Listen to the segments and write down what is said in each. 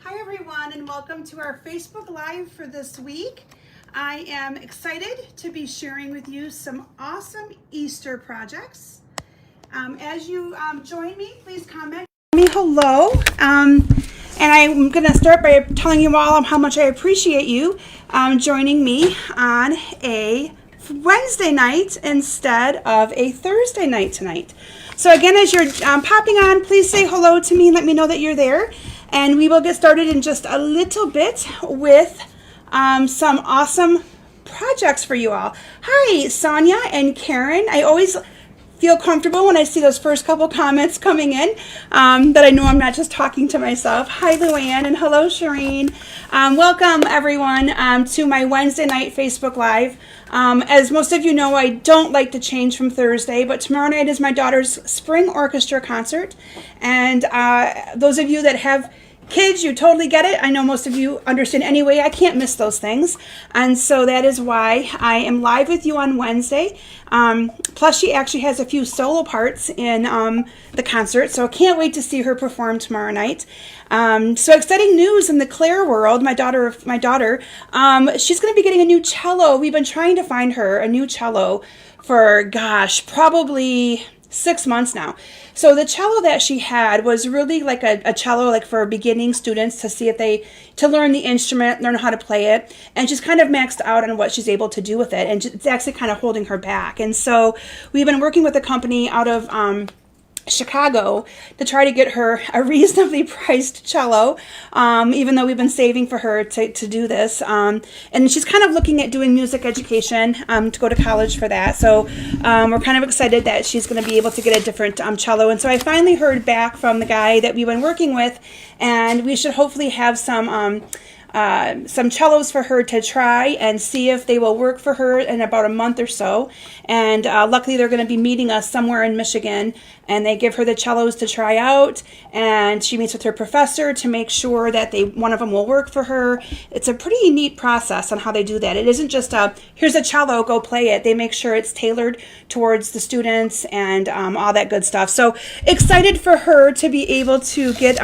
Hi everyone, and welcome to our Facebook Live for this week. I am excited to be sharing with you some awesome Easter projects. As you join me, please comment. Me hello. And I'm going to start by telling you all how much I appreciate you joining me on a Wednesday night instead of a Thursday night tonight. So again, as you're popping on, please say hello to me and let me know that you're there. And we will get started in just a little bit with some awesome projects for you all. Hi, Sonia and Karen. I always feel comfortable when I see those first couple comments coming in, that I know I'm not just talking to myself. Hi, Luann, and hello, Shireen. Welcome, everyone, to my Wednesday night Facebook Live. As most of you know, I don't like to change from Thursday, but tomorrow night is my daughter's spring orchestra concert. And those of you that have kids, you totally get it. I know most of you understand anyway. I can't miss those things. And so that is why I am live with you on Wednesday. Plus, she actually has a few solo parts in the concert. So I can't wait to see her perform tomorrow night. So exciting news in the Claire world. My daughter, she's going to be getting a new cello. We've been trying to find her a new cello for, gosh, probably 6 months now. So the cello that she had was really like a cello like for beginning students to see if to learn the instrument, learn how to play it. And she's kind of maxed out on what she's able to do with it. And it's actually kind of holding her back. And so we've been working with a company out of Chicago to try to get her a reasonably priced cello, even though we've been saving for her to do this. And she's kind of looking at doing music education to go to college for that. So we're kind of excited that she's going to be able to get a different cello. And so I finally heard back from the guy that we've been working with, and we should hopefully have some cellos for her to try and see if they will work for her in about a month or so. And luckily they're going to be meeting us somewhere in Michigan, and they give her the cellos to try out, and she meets with her professor to make sure that one of them will work for her. It's a pretty neat process on how they do that. It isn't just here's a cello, go play it. They make sure it's tailored towards the students and all that good stuff. So excited for her to be able to get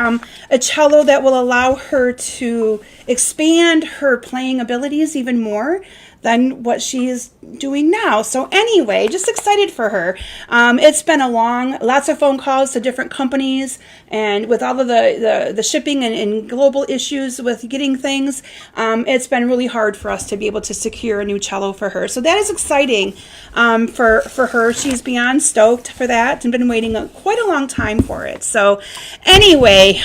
a cello that will allow her to expand her playing abilities even more than what she is doing now. So anyway, just excited for her. It's been lots of phone calls to different companies, and with all of the shipping and global issues with getting things, it's been really hard for us to be able to secure a new cello for her. So that is exciting for her. She's beyond stoked for that and been waiting quite a long time for it. So anyway,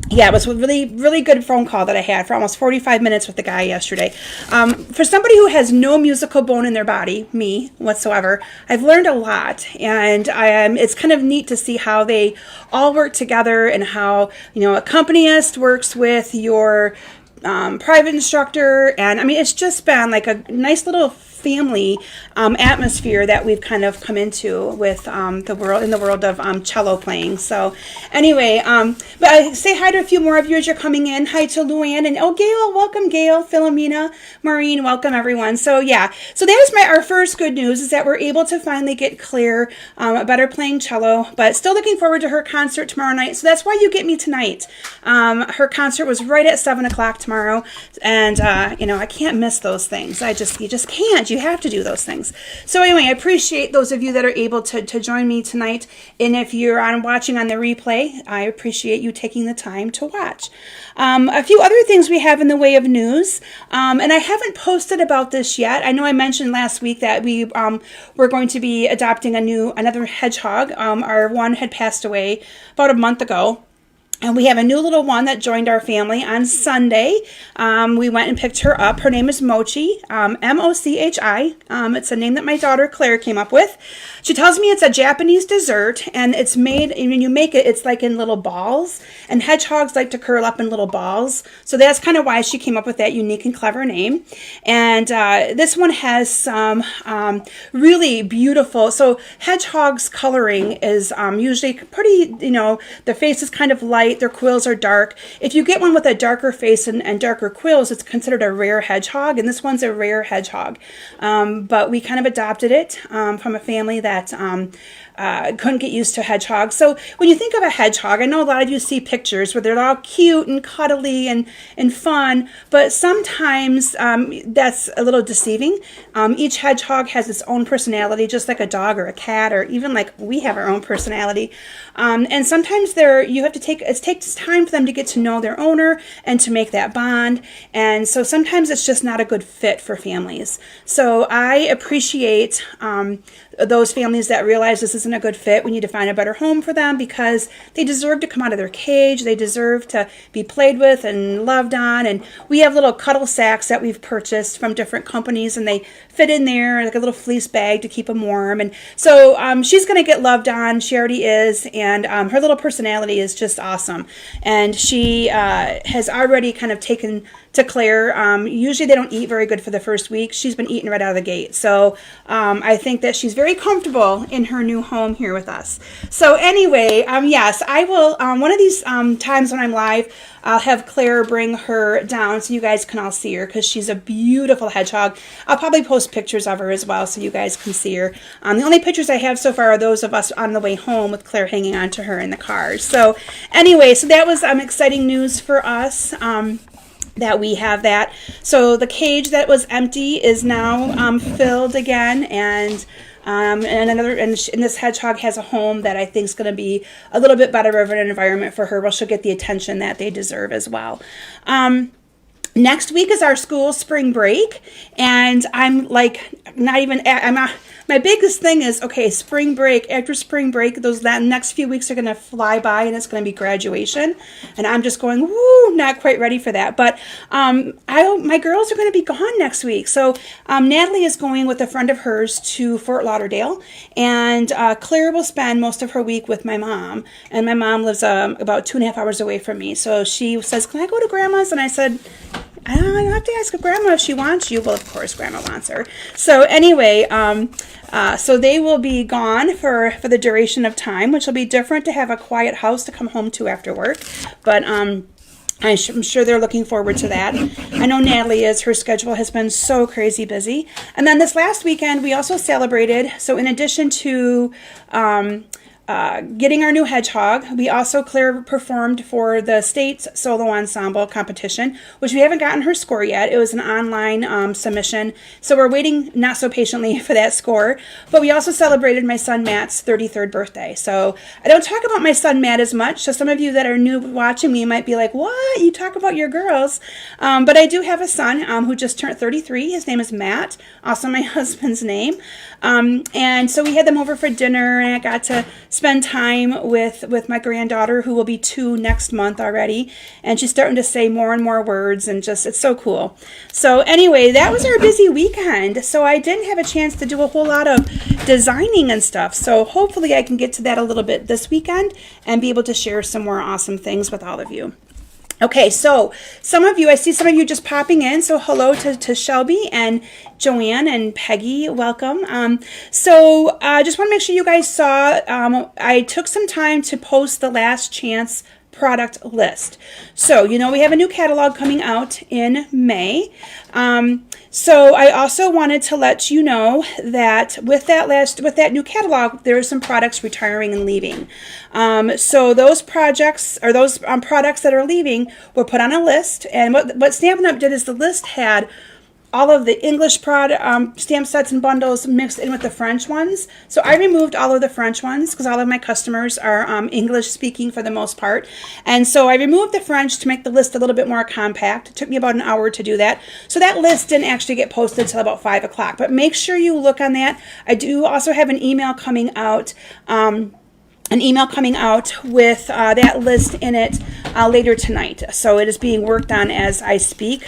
yeah, it was a really, really good phone call that I had for almost 45 minutes with the guy yesterday. For somebody who has no musical bone in their body, me whatsoever, I've learned a lot, and it's kind of neat to see how they all work together and how, a accompanist works with your private instructor. And I mean, it's just been like a nice little family atmosphere that we've kind of come into with the world of cello playing. So anyway, but I say hi to a few more of you as you're coming in. Hi to Luann and Gail, welcome Gail, Philomena, Maureen, welcome everyone. So yeah, so that is our first good news, is that we're able to finally get Claire a better playing cello, but still looking forward to her concert tomorrow night. So that's why you get me tonight. Her concert was right at 7:00 tomorrow, and I can't miss those things. You just can't. You have to do those things. So anyway, I appreciate those of you that are able to join me tonight. And if you're watching on the replay, I appreciate you taking the time to watch. A few other things we have in the way of news, and I haven't posted about this yet. I know I mentioned last week that we're going to be adopting another hedgehog. Our one had passed away about a month ago. And we have a new little one that joined our family on Sunday. We went and picked her up. Her name is Mochi, M-O-C-H-I. It's a name that my daughter Claire came up with. She tells me it's a Japanese dessert, and it's made, and when you make it, it's like in little balls. And hedgehogs like to curl up in little balls. So that's kind of why she came up with that unique and clever name. And this one has some really beautiful, so hedgehogs coloring is usually pretty, the face is kind of light. Their quills are dark. If you get one with a darker face and darker quills, it's considered a rare hedgehog, and this one's a rare hedgehog. But we kind of adopted it from a family that couldn't get used to hedgehogs. So when you think of a hedgehog, I know a lot of you see pictures where they're all cute and cuddly and fun, but sometimes that's a little deceiving. Each hedgehog has its own personality, just like a dog or a cat, or even like we have our own personality. And sometimes it takes time for them to get to know their owner and to make that bond. And so sometimes it's just not a good fit for families. So I appreciate those families that realize this isn't a good fit. We need to find a better home for them because they deserve to come out of their cage. They deserve to be played with and loved on. And we have little cuddle sacks that we've purchased from different companies, and they fit in there like a little fleece bag to keep them warm. And so she's going to get loved on. She already is. And her little personality is just awesome. And she has already kind of taken to Claire. Usually they don't eat very good for the first week. She's been eating right out of the gate. So I think that she's very comfortable in her new home here with us. So anyway, yes, I will, one of these times when I'm live, I'll have Claire bring her down so you guys can all see her because she's a beautiful hedgehog. I'll probably post pictures of her as well so you guys can see her. The only pictures I have so far are those of us on the way home with Claire hanging on to her in the car. So anyway, so that was exciting news for us. That we have that. So the cage that was empty is now filled again, and this hedgehog has a home that I think is going to be a little bit better of an environment for her, where she'll get the attention that they deserve as well. Next week is our school spring break, and I'm like my biggest thing is, okay, spring break. After spring break, that next few weeks are going to fly by, and it's going to be graduation. And I'm just going, woo, not quite ready for that. But my girls are going to be gone next week. So Natalie is going with a friend of hers to Fort Lauderdale, and Claire will spend most of her week with my mom. And my mom lives about 2.5 hours away from me. So she says, can I go to Grandma's? And I said, I have to ask Grandma if she wants you. Well, of course, Grandma wants her. So anyway, so they will be gone for the duration of time, which will be different to have a quiet house to come home to after work. But I'm sure they're looking forward to that. I know Natalie is. Her schedule has been so crazy busy. And then this last weekend, we also celebrated. So in addition to getting our new hedgehog, Claire performed for the state's solo ensemble competition, which we haven't gotten her score yet. It was an online submission, so we're waiting not so patiently for that score. But we also celebrated my son Matt's 33rd birthday. So I don't talk about my son Matt as much, so some of you that are new watching me might be like, what? You talk about your girls? But I do have a son who just turned 33. His name is Matt, also my husband's name. And so we had them over for dinner, and I got to spend time with my granddaughter, who will be 2 next month already, and she's starting to say more and more words, and just, it's so cool. So anyway, that was our busy weekend. So I didn't have a chance to do a whole lot of designing and stuff. So hopefully I can get to that a little bit this weekend and be able to share some more awesome things with all of you. Okay, so I see some of you just popping in. So hello to Shelby and Joanne and Peggy. Welcome. So I just want to make sure you guys saw, I took some time to post the last chance product list. So, we have a new catalog coming out in May. So I also wanted to let you know that with that new catalog, there are some products retiring and leaving. So those projects, or those products that are leaving, were put on a list. And what Stampin' Up! Did is the list had all of the English stamp sets and bundles mixed in with the French ones. So I removed all of the French ones because all of my customers are English speaking for the most part. And so I removed the French to make the list a little bit more compact. It took me about an hour to do that. So that list didn't actually get posted until about 5 o'clock. But make sure you look on that. I do also have an email coming out. With that list in it later tonight. So it is being worked on as I speak.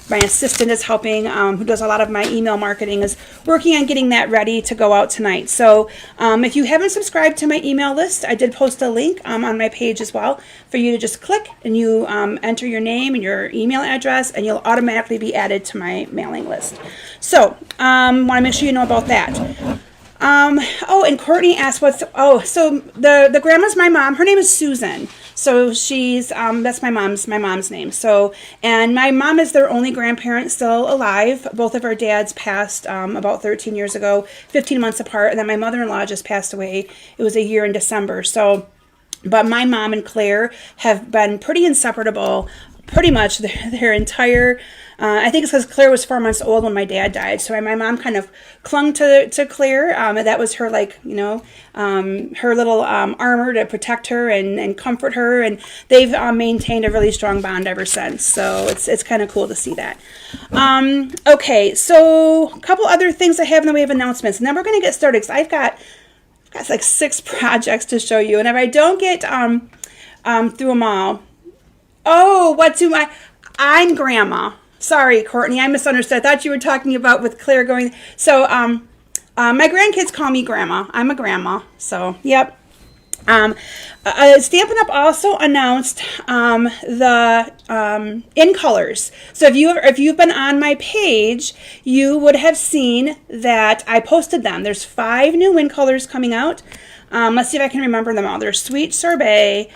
My assistant is helping, who does a lot of my email marketing, is working on getting that ready to go out tonight. So if you haven't subscribed to my email list, I did post a link on my page as well for you to just click, and you enter your name and your email address, and you'll automatically be added to my mailing list. So want to make sure you know about that. And Courtney asked so the grandma's my mom. Her name is Susan. So she's that's my mom's name. So, and my mom is their only grandparent still alive. Both of our dads passed about 13 years ago, 15 months apart, and then my mother-in-law just passed away. It was a year in December. So, but my mom and Claire have been pretty inseparable pretty much their entire, I think it's because Claire was 4 months old when my dad died. So my mom kind of clung to Claire. That was her, like, you know, her little armor to protect her and comfort her. And they've maintained a really strong bond ever since. So it's kind of cool to see that. Okay, so a couple other things I have in the way of announcements. And then we're going to get started because I've got like 6 projects to show you. And if I don't get through them all, oh, I'm Grandma. Sorry, Courtney, I misunderstood. I thought you were talking about with Claire going. So, my grandkids call me Grandma. I'm a grandma. So, yep. Stampin' Up! Also announced the in colors. So if you've been on my page, you would have seen that I posted them. There's 5 new in colors coming out. Let's see if I can remember them all. There's Sweet Sorbet,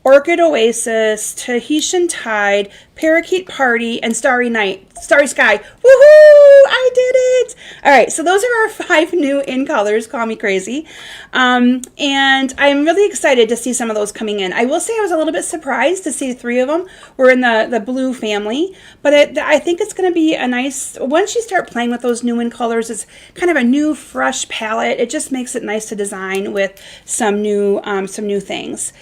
Orchid Oasis, Tahitian Tide, Parakeet Party, and Starry Sky. Woohoo! I did it! All right, so those are our 5 new in colors. Call me crazy. And I'm really excited to see some of those coming in. I will say I was a little bit surprised to see 3 of them were in the blue family, but I think it's going to be a nice, once you start playing with those new in colors, it's kind of a new, fresh palette. It just makes it nice to design with some new things.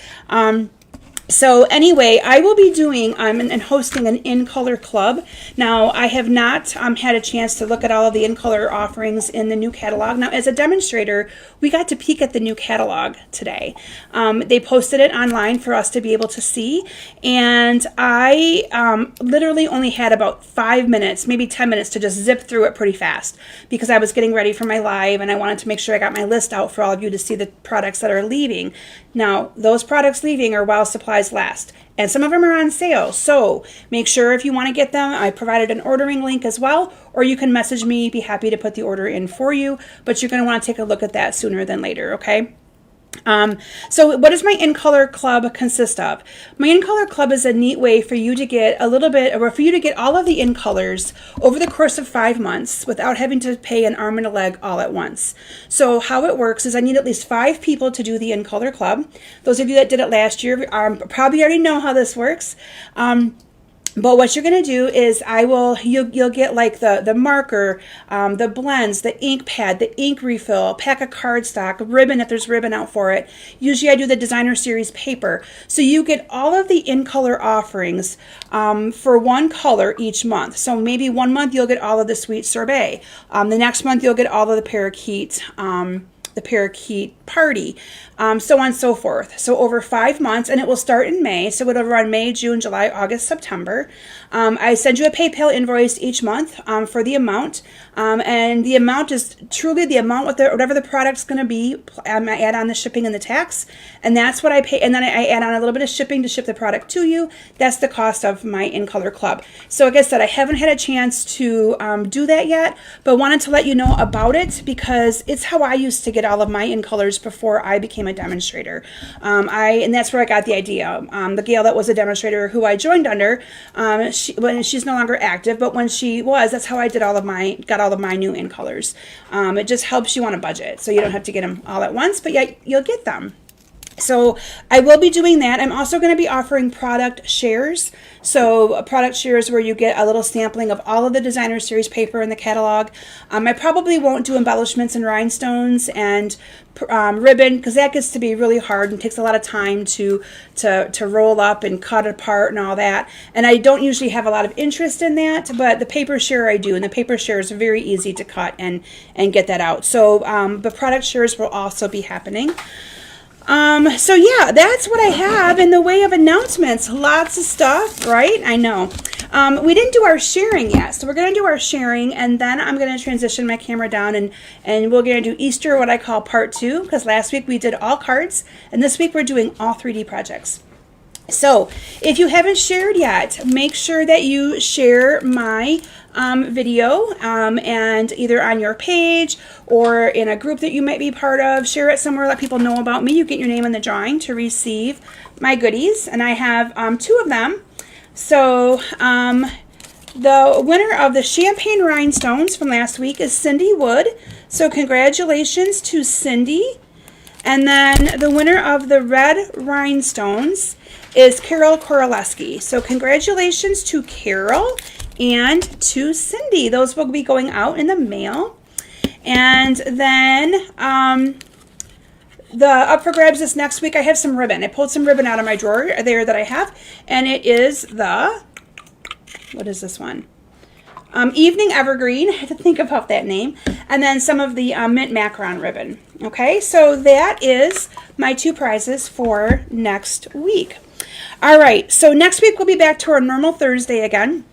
So anyway, I will be doing and hosting an in-color club. Now, I have not had a chance to look at all of the in-color offerings in the new catalog. Now, as a demonstrator, we got to peek at the new catalog today. They posted it online for us to be able to see, and I literally only had about 5 minutes, maybe 10 minutes to just zip through it pretty fast because I was getting ready for my live and I wanted to make sure I got my list out for all of you to see the products that are leaving. Now, those products leaving are while supplies last, and some of them are on sale, so make sure if you want to get them, I provided an ordering link as well, or you can message me, be happy to put the order in for you, but you're going to want to take a look at that sooner than later, okay? So what does my in-color club consist of? My in-color club is a neat way for you to get a little bit, or for you to get all of the in-colors over the course of 5 months without having to pay an arm and a leg all at once. So how it works is I need at least 5 people to do the in-color club. Those of you that did it last year probably already know how this works. But what you're going to do is you'll get like the marker, the blends, the ink pad, the ink refill, pack of cardstock, ribbon if there's ribbon out for it. Usually I do the designer series paper. So you get all of the in-color offerings for one color each month. So maybe 1 month you'll get all of the Sweet Sorbet. The next month you'll get all of the Parakeet Party, so on and so forth. So over 5 months, and it will start in May. So it'll run May, June, July, August, September. I send you a PayPal invoice each month for the amount, and the amount is truly the amount with whatever the product's going to be. I add on the shipping and the tax, and that's what I pay. And then I add on a little bit of shipping to ship the product to you. That's the cost of my in-color club. So like I said, I haven't had a chance to do that yet, but wanted to let you know about it because it's how I used to get all of my in-colors before I became a demonstrator. And that's where I got the idea. The gal that was a demonstrator who I joined under, she's no longer active, but when she was, that's how I got all of my new in-colors. It just helps you on a budget, so you don't have to get them all at once, but yet you'll get them. So I will be doing that. I'm also going to be offering product shares. So product shares where you get a little sampling of all of the designer series paper in the catalog. I probably won't do embellishments and rhinestones and ribbon because that gets to be really hard and takes a lot of time to roll up and cut apart and all that. And I don't usually have a lot of interest in that, but the paper share I do, and the paper share is very easy to cut and get that out. So the product shares will also be happening. So yeah, that's what I have in the way of announcements. Lots of stuff, right? I know. We didn't do our sharing yet, so we're going to do our sharing, and then I'm going to transition my camera down, and we're going to do Easter, what I call part 2, because last week we did all cards, and this week we're doing all 3D projects. So if you haven't shared yet, make sure that you share my video and either on your page or in a group that you might be part of. Share it somewhere, let people know about me. You get your name in the drawing to receive my goodies, and I have 2 of them. So the winner of the champagne rhinestones from last week is Cindy Wood. So congratulations to Cindy. And then the winner of the red rhinestones is Carol Koroleski. So congratulations to Carol and to Cindy. Those will be going out in the mail. And then the up for grabs this next week, I have some ribbon. I pulled some ribbon out of my drawer there that I have. And it is the, what is this one? Evening Evergreen. I had to think about that name. And then some of the mint macaron ribbon. Okay, so that is my 2 prizes for next week. All right, so next week we'll be back to our normal Thursday again.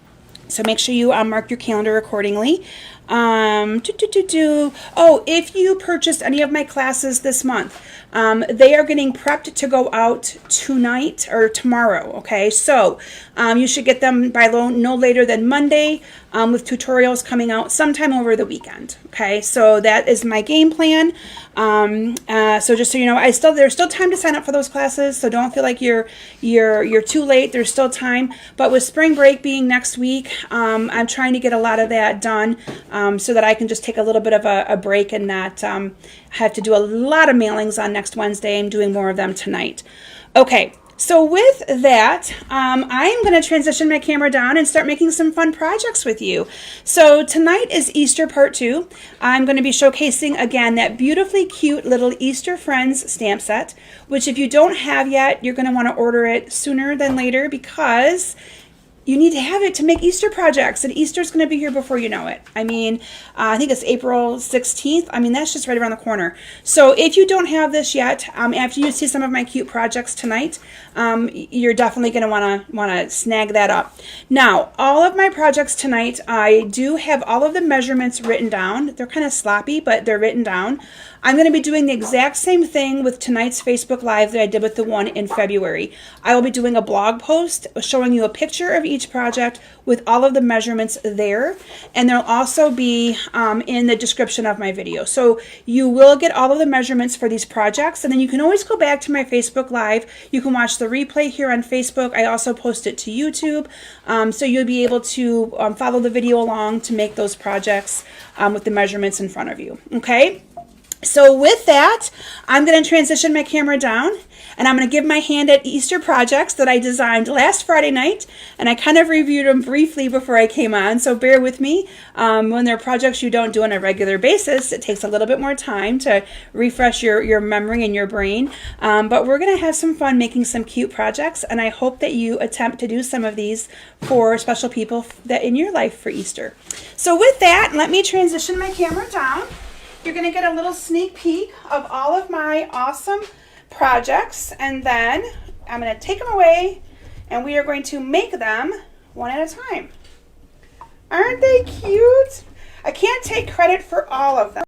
So make sure you mark your calendar accordingly. Oh, if you purchased any of my classes this month, they are getting prepped to go out tonight or tomorrow, okay? So you should get them by no later than Monday, with tutorials coming out sometime over the weekend, okay? So that is my game plan. So just so you know, there's still time to sign up for those classes, so don't feel like you're too late. There's still time. But with spring break being next week, I'm trying to get a lot of that done so that I can just take a little bit of a break and not have to do a lot of mailings on next Wednesday. I'm doing more of them tonight. Okay. So with that, I'm going to transition my camera down and start making some fun projects with you. So tonight is Easter Part 2. I'm going to be showcasing again that beautifully cute little Easter Friends stamp set, which if you don't have yet, you're going to want to order it sooner than later because you need to have it to make Easter projects, and Easter's going to be here before you know it. I mean, I think it's April 16th. I mean, that's just right around the corner. So if you don't have this yet, after you see some of my cute projects tonight, you're definitely going to want to snag that up. Now, all of my projects tonight, I do have all of the measurements written down. They're kind of sloppy, but they're written down. I'm going to be doing the exact same thing with tonight's Facebook Live that I did with the one in February. I will be doing a blog post showing you a picture of each project with all of the measurements there, and they'll also be in the description of my video. So you will get all of the measurements for these projects, and then you can always go back to my Facebook Live. You can watch the replay here on Facebook. I also post it to YouTube, so you'll be able to follow the video along to make those projects with the measurements in front of you. Okay? So with that, I'm going to transition my camera down, and I'm going to give my hand at Easter projects that I designed last Friday night, and I kind of reviewed them briefly before I came on, so bear with me. When they're projects you don't do on a regular basis, it takes a little bit more time to refresh your memory and your brain, but we're going to have some fun making some cute projects, and I hope that you attempt to do some of these for special people that in your life for Easter. So with that, let me transition my camera down. You're going to get a little sneak peek of all of my awesome projects, and then I'm going to take them away and we are going to make them one at a time. Aren't they cute? I can't take credit for all of them.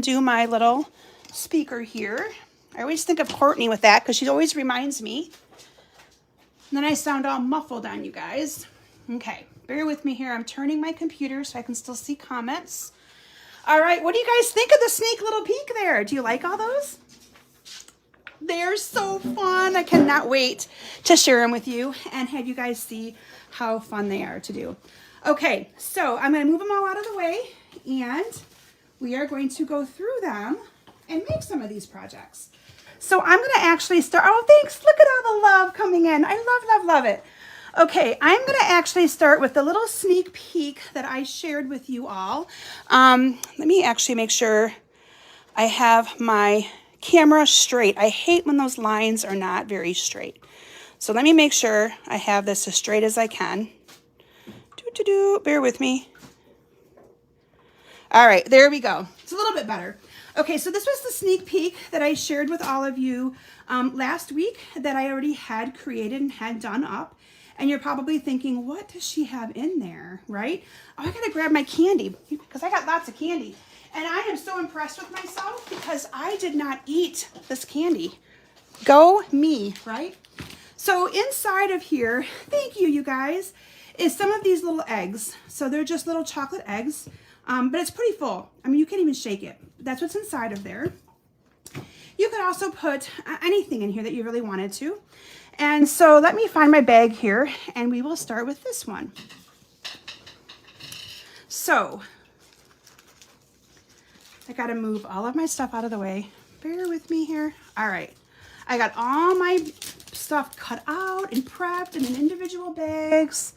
Do my little speaker here. I always think of Courtney with that because she always reminds me. And then I sound all muffled on you guys. Okay, bear with me here. I'm turning my computer so I can still see comments. All right, what do you guys think of the sneak little peek there? Do you like all those? They're so fun. I cannot wait to share them with you and have you guys see how fun they are to do. Okay, so I'm going to move them all out of the way, and we are going to go through them and make some of these projects. So I'm going to actually start. Oh, thanks. Look at all the love coming in. I love it. Okay, I'm going to actually start with the little sneak peek that I shared with you all. Let me actually make sure I have my camera straight. I hate when those lines are not very straight. So let me make sure I have this as straight as I can. Bear with me. All right, there we go. It's a little bit better. Okay, so this was the sneak peek that I shared with all of you last week that I already had created and had done up. And you're probably thinking, what does she have in there, right? Oh, I gotta grab my candy because I got lots of candy. And I am so impressed with myself because I did not eat this candy. Go me, right? So inside of here, thank you, you guys, is some of these little eggs. So they're just little chocolate eggs, but it's pretty full. I mean, you can't even shake it. That's what's inside of there. You could also put anything in here that you really wanted to. And so let me find my bag here, and we will start with this one. So I got to move all of my stuff out of the way. Bear with me here. All right. I got all my stuff cut out and prepped and in individual bags.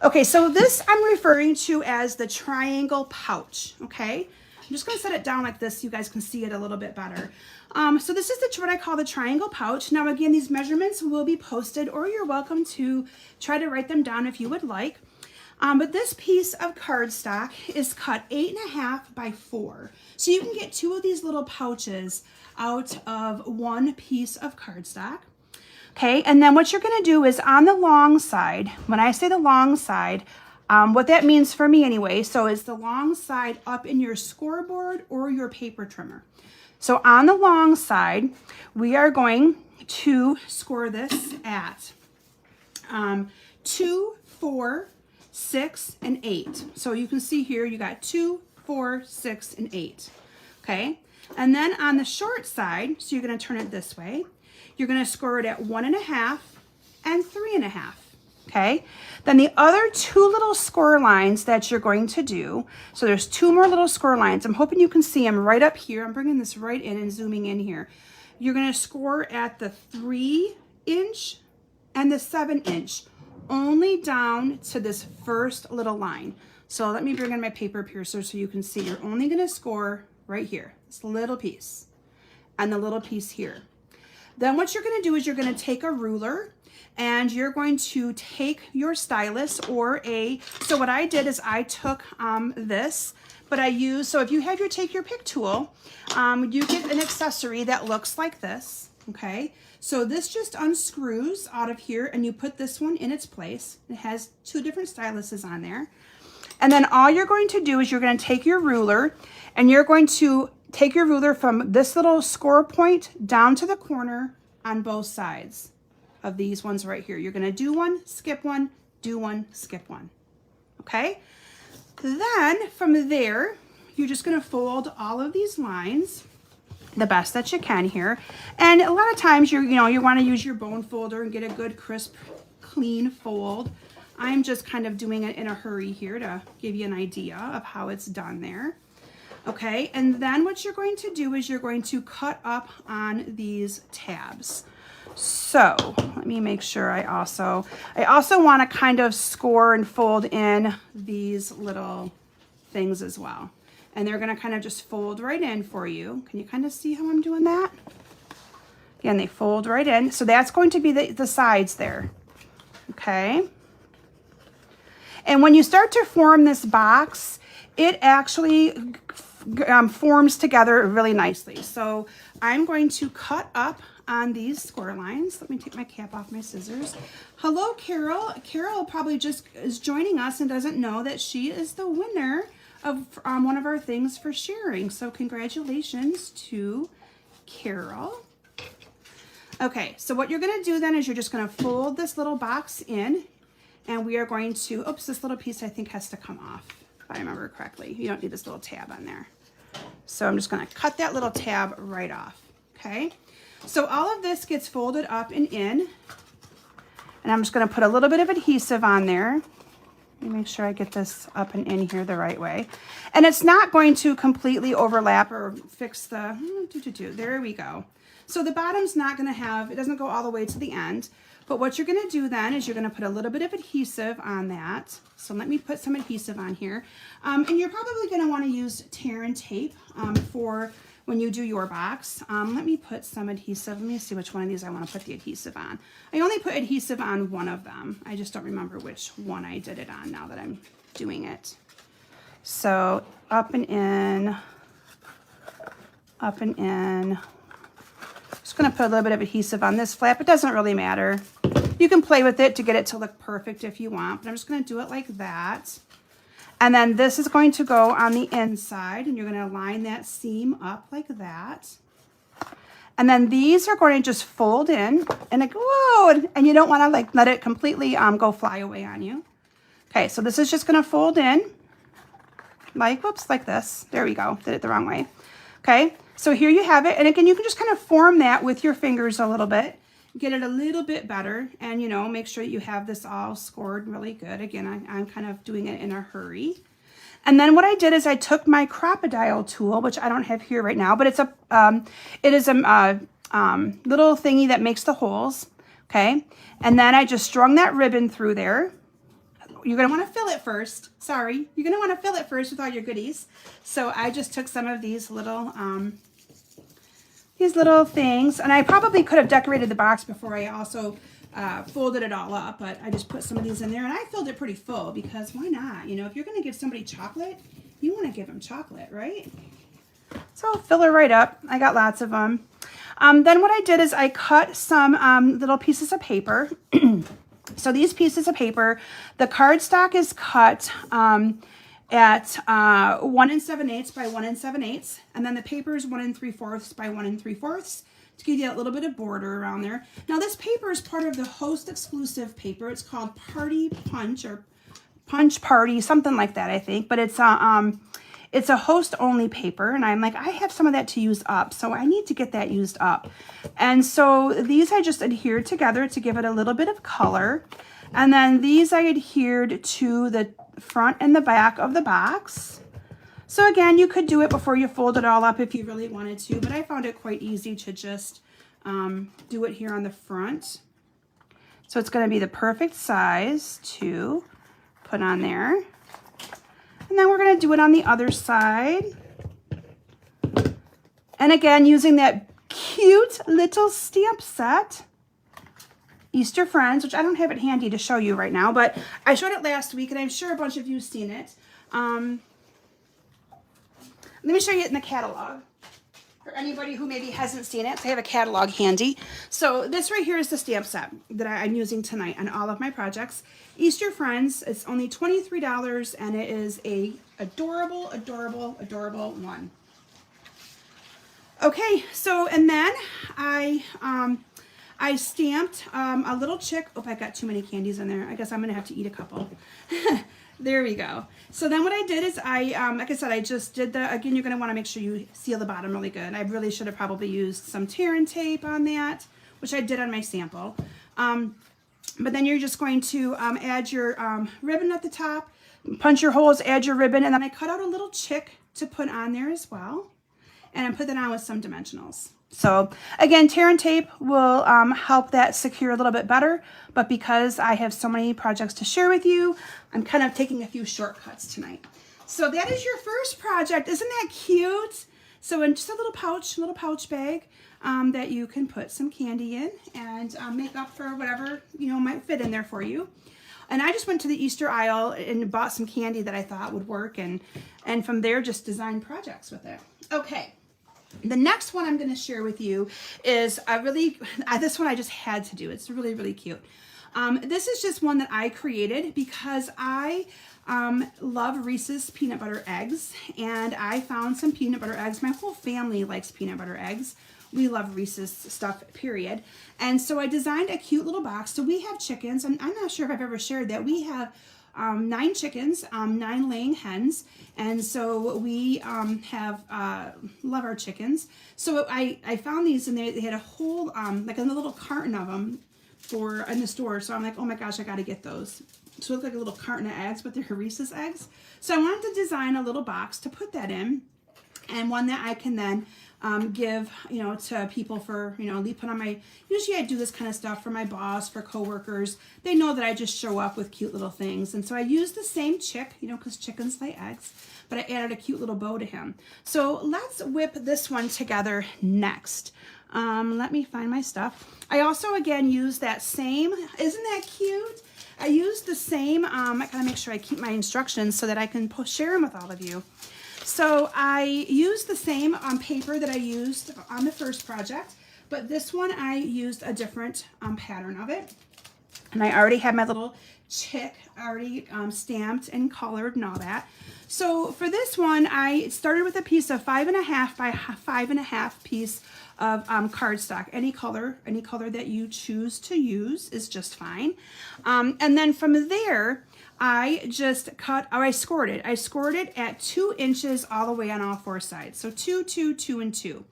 Okay, so this I'm referring to as the triangle pouch, okay? I'm just gonna set it down like this so you guys can see it a little bit better. So this is what I call the triangle pouch. Now again, these measurements will be posted, or you're welcome to try to write them down if you would like. But this piece of cardstock is cut 8.5 by 4. So you can get 2 of these little pouches out of 1 piece of cardstock. Okay, and then what you're gonna do is on the long side, when I say the long side, what that means for me anyway, so it's the long side up in your scoreboard or your paper trimmer. So on the long side, we are going to score this at 2, 4, 6, and 8. So you can see here, you got 2, 4, 6, and 8. Okay, and then on the short side, so you're gonna turn it this way, you're gonna score it at 1.5 and 3.5. Okay, then the other 2 little score lines that you're going to do, so there's 2 more little score lines. I'm hoping you can see them right up here. I'm bringing this right in and zooming in here. You're gonna score at the 3-inch and the 7-inch, only down to this first little line. So let me bring in my paper piercer so you can see. You're only gonna score right here, this little piece, and the little piece here. Then what you're gonna do is you're gonna take a ruler, and you're going to take your stylus or so what I did is I took this, but I used, so if you have take your pick tool, you get an accessory that looks like this, okay? So this just unscrews out of here, and you put this one in its place. It has 2 different styluses on there. And then all you're going to do is you're going to take your ruler, and you're going to take your ruler from this little score point down to the corner on both sides of these ones right here. You're gonna do one, skip one, do one, skip one, okay? Then from there, you're just gonna fold all of these lines the best that you can here. And a lot of times you wanna use your bone folder and get a good, crisp, clean fold. I'm just kind of doing it in a hurry here to give you an idea of how it's done there. Okay, and then what you're going to do is you're going to cut up on these tabs. So let me make sure I also want to kind of score and fold in these little things as well. And they're going to kind of just fold right in for you. Can you kind of see how I'm doing that? Again, they fold right in. So that's going to be the sides there. Okay. And when you start to form this box, it actually forms together really nicely. So I'm going to cut up on these score lines. Let me take my cap off my scissors. Hello, Carol. Carol probably just is joining us and doesn't know that she is the winner of one of our things for sharing. So congratulations to Carol. Okay, so what you're gonna do then is you're just gonna fold this little box in, and we are going to, oops, this little piece I think has to come off, if I remember correctly. You don't need this little tab on there. So I'm just gonna cut that little tab right off, okay? So all of this gets folded up and in, and I'm just gonna put a little bit of adhesive on there. Let me make sure I get this up and in here the right way. And it's not going to completely overlap or fix the, there we go. So the bottom's not gonna have, it doesn't go all the way to the end, but what you're gonna do then is you're gonna put a little bit of adhesive on that. So let me put some adhesive on here. And you're probably gonna wanna use tear and tape for when you do your box. Let me put some adhesive. Let me see which one of these I want to put the adhesive on. I only put adhesive on one of them. I just don't remember which one I did it on now that I'm doing it. So up and in, up and in. Just gonna put a little bit of adhesive on this flap. It doesn't really matter. You can play with it to get it to look perfect if you want, but I'm just gonna do it like that. And then this is going to go on the inside, and you're going to line that seam up like that. And then these are going to just fold in and like, whoa, and you don't want to like let it completely go fly away on you. Okay, so this is just going to fold in like, whoops, like this. There we go. Did it the wrong way. Okay, so here you have it. And again, you can just kind of form that with your fingers a little bit, get it a little bit better, and you know, make sure that you have this all scored really good. Again, I'm kind of doing it in a hurry. And then what I did is I took my crocodile tool, which I don't have here right now, but it's a little thingy that makes the holes. Okay, and then I just strung that ribbon through there. You're going to want to fill it first. Sorry, you're going to want to fill it first with all your goodies. So I just took some of these little things, and I probably could have decorated the box before I also folded it all up, but I just put some of these in there, and I filled it pretty full because why not? You know, if you're going to give somebody chocolate, you want to give them chocolate, right? So I'll fill it right up. I got lots of them. Then what I did is I cut some little pieces of paper. So these pieces of paper, the cardstock is cut at 1 7/8 by 1 7/8, and then the paper is 1 3/4 by 1 3/4 to give you a little bit of border around there. Now this paper is part of the host exclusive paper. It's called Party Punch or Punch Party, something like that, I think. But it's a host only paper, and I'm like, I have some of that to use up, so I need to get that used up. And so these I just adhered together to give it a little bit of color. And then these I adhered to the front and the back of the box. So again, you could do it before you fold it all up if you really wanted to, but I found it quite easy to just do it here on the front. So it's going to be the perfect size to put on there. And then we're going to do it on the other side. And again, using that cute little stamp set, Easter Friends, which I don't have it handy to show you right now, but I showed it last week, and I'm sure a bunch of you have seen it. Let me show you it in the catalog for anybody who maybe hasn't seen it. So I have a catalog handy. So this right here is the stamp set that I'm using tonight on all of my projects. Easter Friends, it's only $23, and it is a adorable, adorable, adorable one. Okay, so, and then I stamped a little chick. Oh, I got too many candies in there. I guess I'm gonna have to eat a couple. There we go. So then what I did is like I said, I just did again, you're gonna wanna make sure you seal the bottom really good. I really should have probably used some tear and tape on that, which I did on my sample. But then you're just going to add your ribbon at the top, punch your holes, add your ribbon, and then I cut out a little chick to put on there as well. And I put that on with some dimensionals. So again, tear and tape will help that secure a little bit better, but because I have so many projects to share with you, I'm kind of taking a few shortcuts tonight. So that is your first project. Isn't that cute? So in just a little pouch bag that you can put some candy in and make up for whatever, you know, might fit in there for you. And I just went to the Easter aisle and bought some candy that I thought would work, and from there just designed projects with it. Okay. The next one I'm going to share with you is this one I just had to do. It's really, really cute. This is just one that I created because I love Reese's peanut butter eggs, and I found some peanut butter eggs. My whole family likes peanut butter eggs. We love Reese's stuff, period. And so I designed a cute little box. So we have chickens, and I'm not sure if I've ever shared that. We have 9 chickens, 9 laying hens, and so we love our chickens. So I found these, and they had a whole like a little carton of them in the store. So I'm like, oh my gosh, I got to get those. So it looked like a little carton of eggs, but they're Reese's eggs. So I wanted to design a little box to put that in, and one that I can then give, you know, to people for, you know, put on my, usually I do this kind of stuff for my boss, for coworkers. They know that I just show up with cute little things. And so I used the same chick, you know, because chickens lay eggs, but I added a cute little bow to him. So let's whip this one together next. Let me find my stuff. I also, again, use that same, isn't that cute? I used the same, I gotta make sure I keep my instructions so that I can share them with all of you. So I used the same paper that I used on the first project, but this one I used a different pattern of it. And I already had my little chick already stamped and colored and all that. So for this one, I started with a piece of 5.5 by 5.5 piece of cardstock. Any color that you choose to use is just fine. And then from there, I just I scored it. I scored it at 2 inches all the way on all 4 sides. So 2, 2, 2, and 2.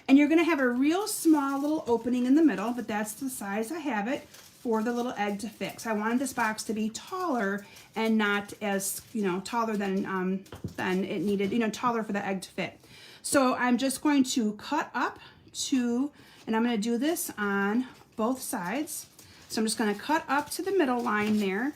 And you're gonna have a real small little opening in the middle, but that's the size I have it for the little egg to fit. So I wanted this box to be taller and not as, taller than it needed, taller for the egg to fit. So I'm just going to cut up to, and I'm gonna do this on both sides. So I'm just gonna cut up to the middle line there.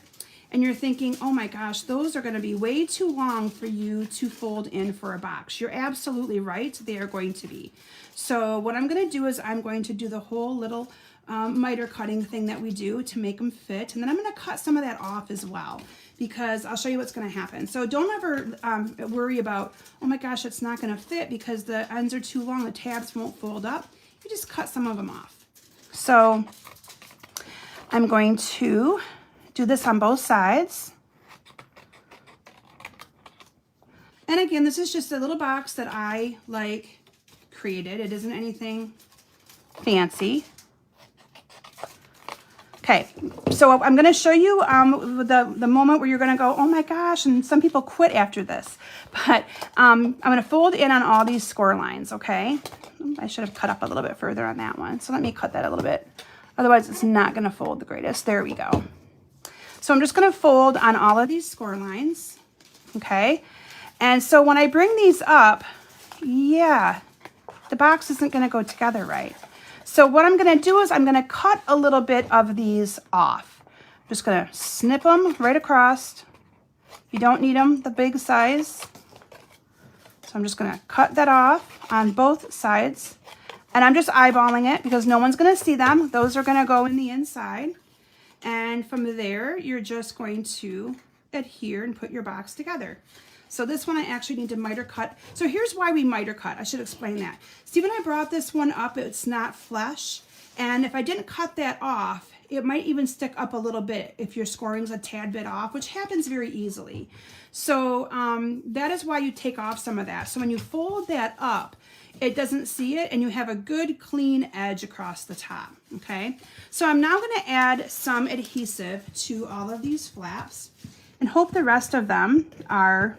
And you're thinking, oh my gosh, those are gonna be way too long for you to fold in for a box. You're absolutely right, they are going to be. So what I'm gonna do is I'm going to do the whole little miter cutting thing that we do to make them fit. And then I'm gonna cut some of that off as well, because I'll show you what's gonna happen. So don't ever worry about, oh my gosh, it's not gonna fit because the ends are too long, the tabs won't fold up. You just cut some of them off. So I'm going to do this on both sides. And again, this is just a little box that I created. It isn't anything fancy. Okay, so I'm gonna show you the moment where you're gonna go, oh my gosh, and some people quit after this. But I'm gonna fold in on all these score lines, okay? I should have cut up a little bit further on that one. So let me cut that a little bit. Otherwise, it's not gonna fold the greatest. There we go. So I'm just gonna fold on all of these score lines, okay? And so when I bring these up, yeah, the box isn't gonna go together right. So what I'm gonna do is I'm gonna cut a little bit of these off. I'm just gonna snip them right across. You don't need them the big size. So I'm just gonna cut that off on both sides. And I'm just eyeballing it because no one's gonna see them. Those are gonna go in the inside. And from there, you're just going to adhere and put your box together. So this one I actually need to miter cut. So here's why we miter cut. I should explain that. See, when I brought this one up, it's not flush. And if I didn't cut that off, it might even stick up a little bit if your scoring's a tad bit off, which happens very easily. So that is why you take off some of that. So when you fold that up, it doesn't see it and you have a good clean edge across the top, okay? So I'm now gonna add some adhesive to all of these flaps and hope the rest of them are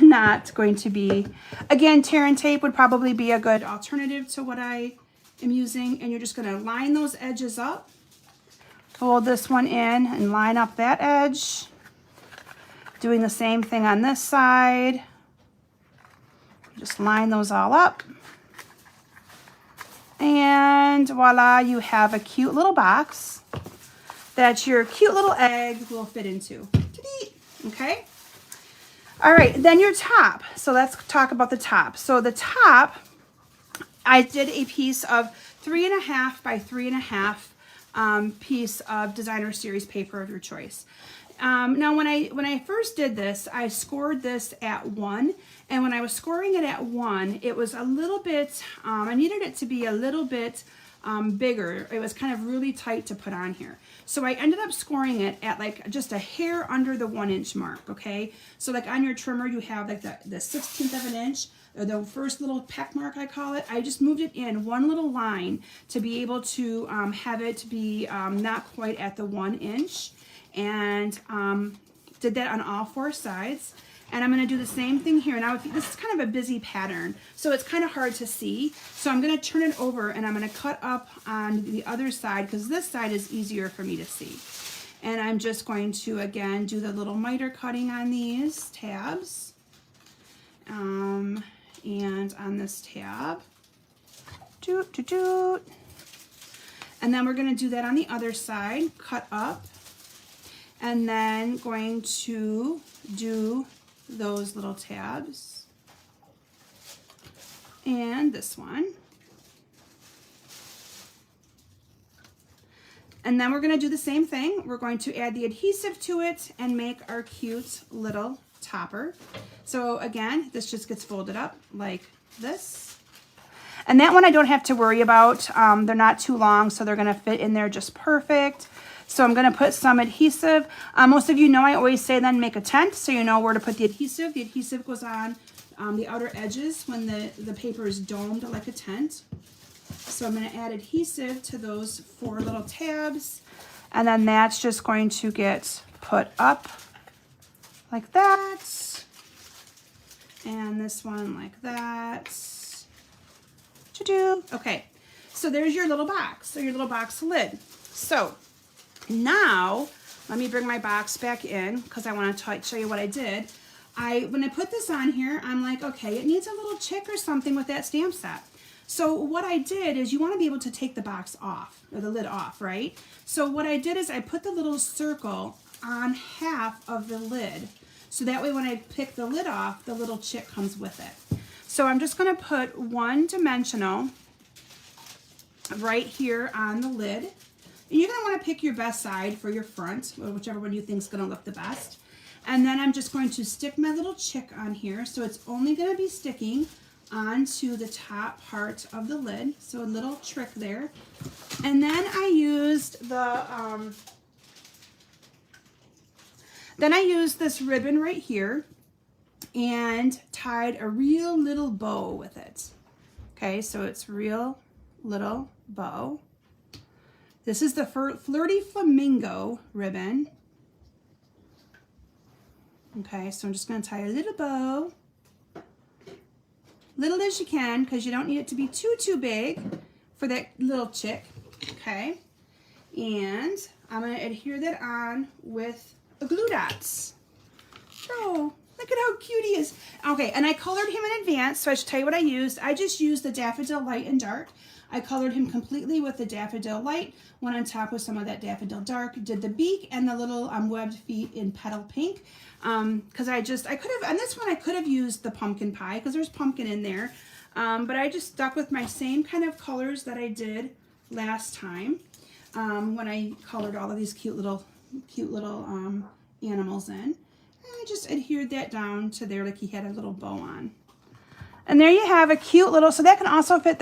not going to be, again, tear and tape would probably be a good alternative to what I am using. And you're just gonna line those edges up, fold this one in and line up that edge. Doing the same thing on this side. Just line those all up. And voila, you have a cute little box that your cute little egg will fit into. Okay? All right, then your top. So let's talk about the top. So the top, I did a piece of 3.5 by 3.5 piece of designer series paper of your choice. Now when I first did this, I scored this at 1. And when I was scoring it at 1, it was a little bit, I needed it to be a little bit bigger. It was kind of really tight to put on here. So I ended up scoring it at just a hair under the 1 inch mark, okay? So on your trimmer, you have the 1/16 of an inch, or the first little peck mark, I call it. I just moved it in one little line to be able to have it be not quite at the 1 inch. And did that on all 4 sides. And I'm going to do the same thing here. Now, this is kind of a busy pattern, so it's kind of hard to see. So I'm going to turn it over and I'm going to cut up on the other side because this side is easier for me to see. And I'm just going to, again, do the little miter cutting on these tabs. And on this tab. Doot, doot, doot. And then we're going to do that on the other side, cut up. And then going to do those little tabs and this one, and then we're going to do the same thing. We're going to add the adhesive to it and make our cute little topper. So again, this just gets folded up like this, and that one I don't have to worry about. They're not too long, so they're going to fit in there just perfect. So I'm going to put some adhesive. Most of you know I always say then make a tent, so you know where to put the adhesive. The adhesive goes on the outer edges when the paper is domed like a tent. So I'm going to add adhesive to those 4 little tabs, and then that's just going to get put up like that, and this one like that. Okay, so there's your little box, or your little box lid. So now let me bring my box back in because I want to show you what I did. When I put this on here, I'm like, okay, it needs a little chick or something with that stamp set. So what I did is, you want to be able to take the box off, or the lid off, right? So what I did is I put the little circle on half of the lid. So that way when I pick the lid off, the little chick comes with it. So I'm just going to put 1 dimensional right here on the lid. And you're going to want to pick your best side for your front, or whichever one you think is going to look the best. And then I'm just going to stick my little chick on here. So it's only going to be sticking onto the top part of the lid. So a little trick there. And then I used this ribbon right here and tied a real little bow with it. Okay, so it's real little bow. This is the Flirty Flamingo ribbon. Okay, so I'm just going to tie a little bow. Little as you can, because you don't need it to be too big for that little chick. Okay, and I'm going to adhere that on with glue dots. Oh, look at how cute he is. Okay, and I colored him in advance, so I should tell you what I used. I just used the Daffodil Light and Dark. I colored him completely with the Daffodil Light, went on top with some of that Daffodil Dark, did the beak and the little webbed feet in Petal Pink. Because I could have, on this one I could have used the pumpkin pie because there's pumpkin in there. But I just stuck with my same kind of colors that I did last time when I colored all of these cute little animals in. And I just adhered that down to there like he had a little bow on. And there you have a cute little, so that can also fit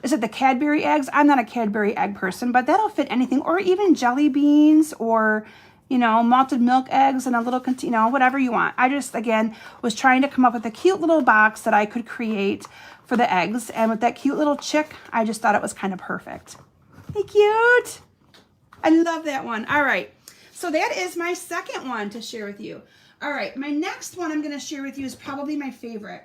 is it the Cadbury eggs? I'm not a Cadbury egg person, but that'll fit anything, or even jelly beans, or, you know, malted milk eggs and a little, you know, whatever you want. I just, again, was trying to come up with a cute little box that I could create for the eggs. And with that cute little chick, I just thought it was kind of perfect. Hey, cute. I love that one. All right. So that is my second one to share with you. All right. My next one I'm going to share with you is probably my favorite.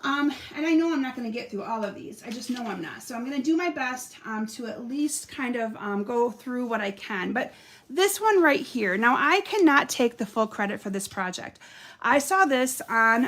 And I know I'm not going to get through all of these. I just know I'm not. So I'm going to do my best to at least kind of go through what I can. But this one right here, now I cannot take the full credit for this project. I saw this on,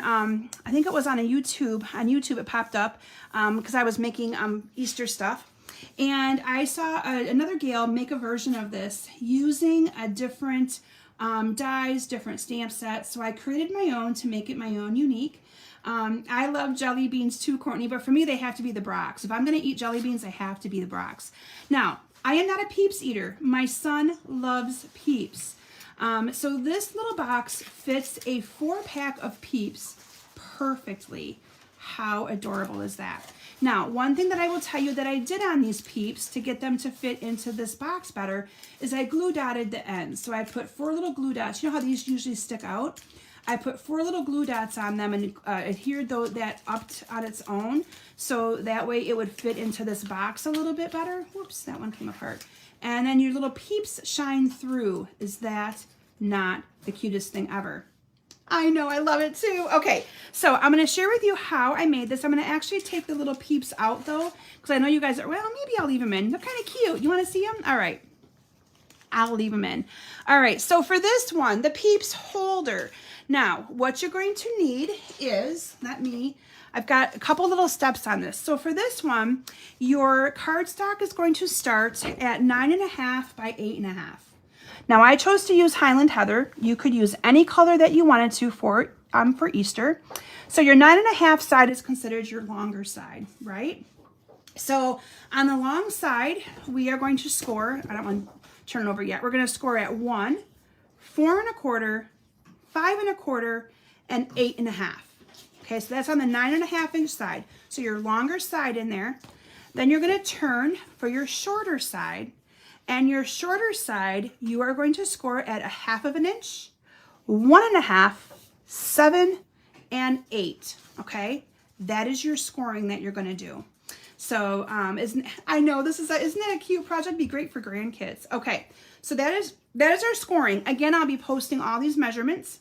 I think it was on YouTube. On YouTube it popped up because I was making Easter stuff. And I saw another gal make a version of this using a different dies, different stamp sets. So I created my own to make it my own unique. I love jelly beans too, Courtney, but for me, they have to be the Brocs. If I'm going to eat jelly beans, they have to be the Brocs. Now, I am not a Peeps eater. My son loves Peeps. So this little box fits a 4-pack of Peeps perfectly. How adorable is that? Now, one thing that I will tell you that I did on these Peeps to get them to fit into this box better is I glue dotted the ends. So I put 4 little glue dots. You know how these usually stick out? I put 4 little glue dots on them and adhered that up on its own, so that way it would fit into this box a little bit better. Whoops, that one came apart. And then your little Peeps shine through. Is that not the cutest thing ever? I know, I love it too. Okay, so I'm going to share with you how I made this. I'm going to actually take the little Peeps out though, because I know you guys are, well, maybe I'll leave them in. They're kind of cute. You want to see them? All right. I'll leave them in. All right, so for this one, the Peeps Holder. Now, what you're going to need is, I've got a couple little steps on this. So for this one, your cardstock is going to start at 9.5 by 8.5. Now, I chose to use Highland Heather. You could use any color that you wanted to for Easter. So your 9.5 side is considered your longer side, right? So on the long side, we are going to score, I don't want to turn it over yet. We're going to score at 1, 4 1/4, 5 1/4, and 8.5. Okay, so that's on the 9.5 inch side. So your longer side in there. Then you're going to turn for your shorter side. And your shorter side, you are going to score at 1/2 inch, 1.5, 7, and 8, okay? That is your scoring that you're gonna do. So I know this is isn't that a cute project? Be great for grandkids. Okay, so that is our scoring. Again, I'll be posting all these measurements.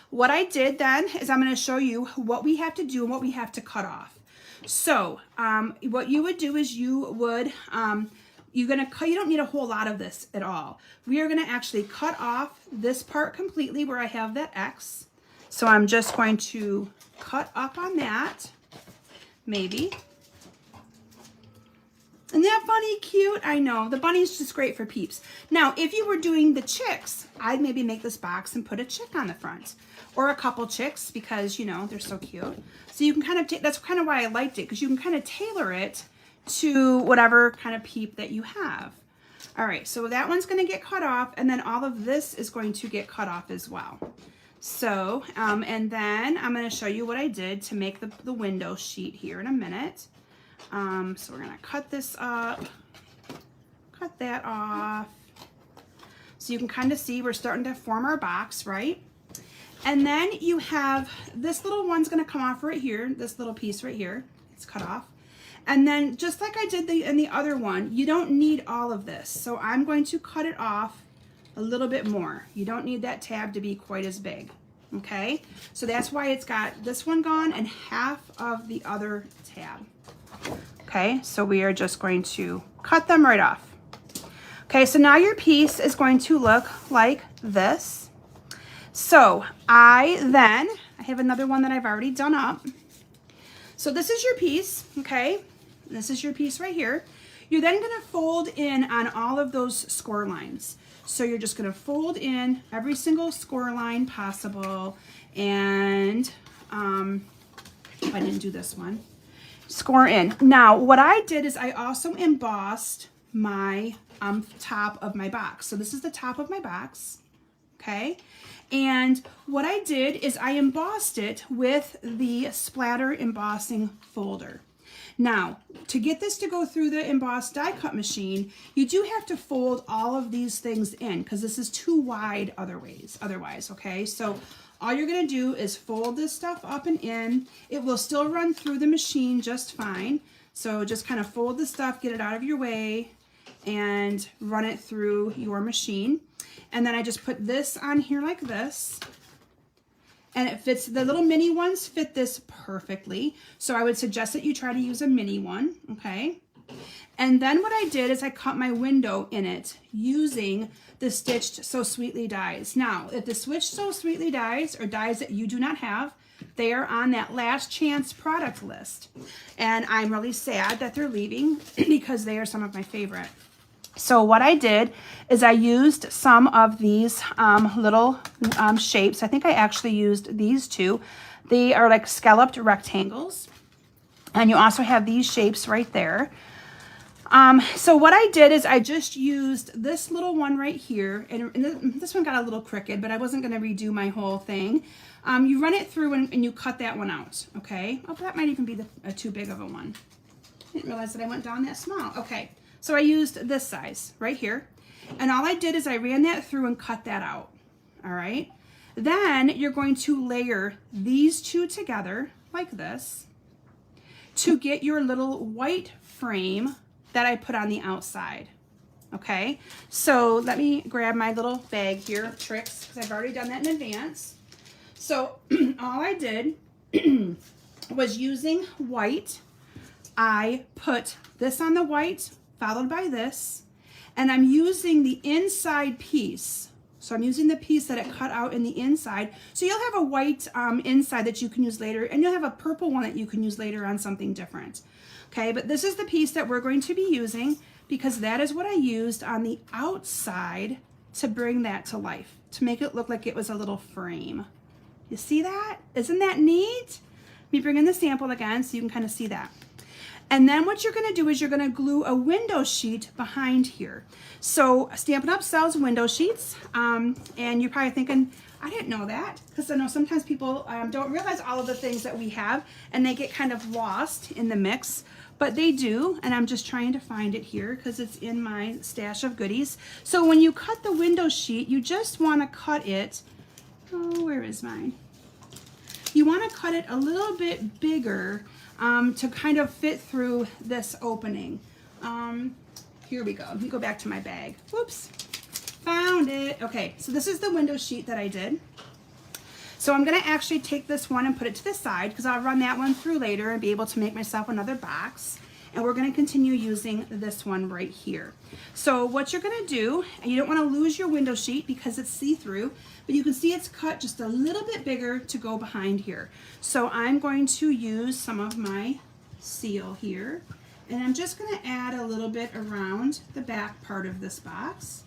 What I did then is I'm going to show you what we have to do and what we have to cut off. So what you would do is you would you don't need a whole lot of this at all. We are going to actually cut off this part completely where I have that X. So I'm just going to cut up on that, maybe. Isn't that funny, cute? I know, the bunny's just great for Peeps. Now, if you were doing the chicks, I'd maybe make this box and put a chick on the front. Or a couple chicks because, you know, they're so cute. So you can kind of, that's kind of why I liked it, because you can kind of tailor it to whatever kind of Peep that you have. All right, so that one's gonna get cut off, and then all of this is going to get cut off as well. So, and then I'm gonna show you what I did to make the window sheet here in a minute. So we're gonna cut this up, cut that off. So you can kind of see we're starting to form our box, right? And then you have this little one's gonna come off right here, this little piece right here, it's cut off. And then just like I did in the other one, you don't need all of this. So I'm going to cut it off a little bit more. You don't need that tab to be quite as big, okay? So that's why it's got this one gone and half of the other tab. Okay, so we are just going to cut them right off. Okay, so now your piece is going to look like this. So I have another one that I've already done up. So this is your piece, okay? This is your piece right here. You're then gonna fold in on all of those score lines. So you're just gonna fold in every single score line possible. And I didn't do this one. Score in. Now, what I did is I also embossed my top of my box. So this is the top of my box, okay? And what I did is I embossed it with the splatter embossing folder. Now, to get this to go through the embossed die cut machine, you do have to fold all of these things in because this is too wide otherwise, okay? So all you're gonna do is fold this stuff up and in. It will still run through the machine just fine. So just kind of fold the stuff, get it out of your way, and run it through your machine. And then I just put this on here like this. And it fits, the little mini ones fit this perfectly. So I would suggest that you try to use a mini one, okay? And then what I did is I cut my window in it using the Stitched So Sweetly dies. Now, if the Stitched So Sweetly dies or dies that you do not have, they are on that last chance product list. And I'm really sad that they're leaving because they are some of my favorite. So what I did is I used some of these little shapes. I think I actually used these two. They are like scalloped rectangles. And you also have these shapes right there. So what I did is I just used this little one right here. And this one got a little crooked, but I wasn't going to redo my whole thing. You run it through and you cut that one out, okay? Oh, that might even be too big of a one. I didn't realize that I went down that small. Okay. So I used this size right here, and all I did is I ran that through and cut that out, all right? Then you're going to layer these two together like this to get your little white frame that I put on the outside, okay? So let me grab my little bag here of tricks because I've already done that in advance. So all I did was using white, I put this on the white, followed by this, and I'm using the inside piece. So I'm using the piece that it cut out in the inside. So you'll have a white inside that you can use later, and you'll have a purple one that you can use later on something different. Okay, but this is the piece that we're going to be using because that is what I used on the outside to bring that to life, to make it look like it was a little frame. You see that? Isn't that neat? Let me bring in the sample again so you can kind of see that. And then what you're going to do is you're going to glue a window sheet behind here. So Stampin' Up! Sells window sheets, and you're probably thinking, I didn't know that, because I know sometimes people don't realize all of the things that we have, and they get kind of lost in the mix, but they do, and I'm just trying to find it here because it's in my stash of goodies. So when you cut the window sheet, you just want to cut it, oh, where is mine? you want to cut it a little bit bigger to kind of fit through this opening. Here we go. Let me go back to my bag. Whoops. Found it. Okay, so this is the window sheet that I did. So I'm going to actually take this one and put it to the side because I'll run that one through later and be able to make myself another box. And we're going to continue using this one right here. So what you're going to do, and you don't want to lose your window sheet because it's see-through, but you can see it's cut just a little bit bigger to go behind here. So I'm going to use some of my seal here, and I'm just going to add a little bit around the back part of this box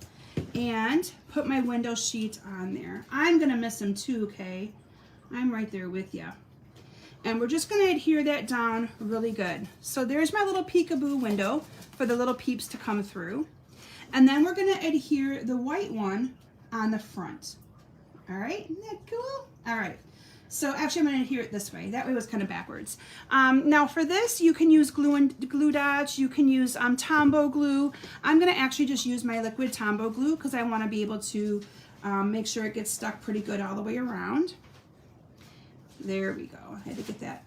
and put my window sheet on there. I'm going to miss them too, okay? I'm right there with you. And we're just going to adhere that down really good. So there's my little peekaboo window for the little peeps to come through. And then we're going to adhere the white one on the front. All right, isn't that cool? All right, so actually I'm going to adhere it this way. That way it was kind of backwards. Now for this, you can use glue dots. You can use Tombow glue. I'm going to actually just use my liquid Tombow glue because I want to be able to make sure it gets stuck pretty good all the way around. There we go. I had to get that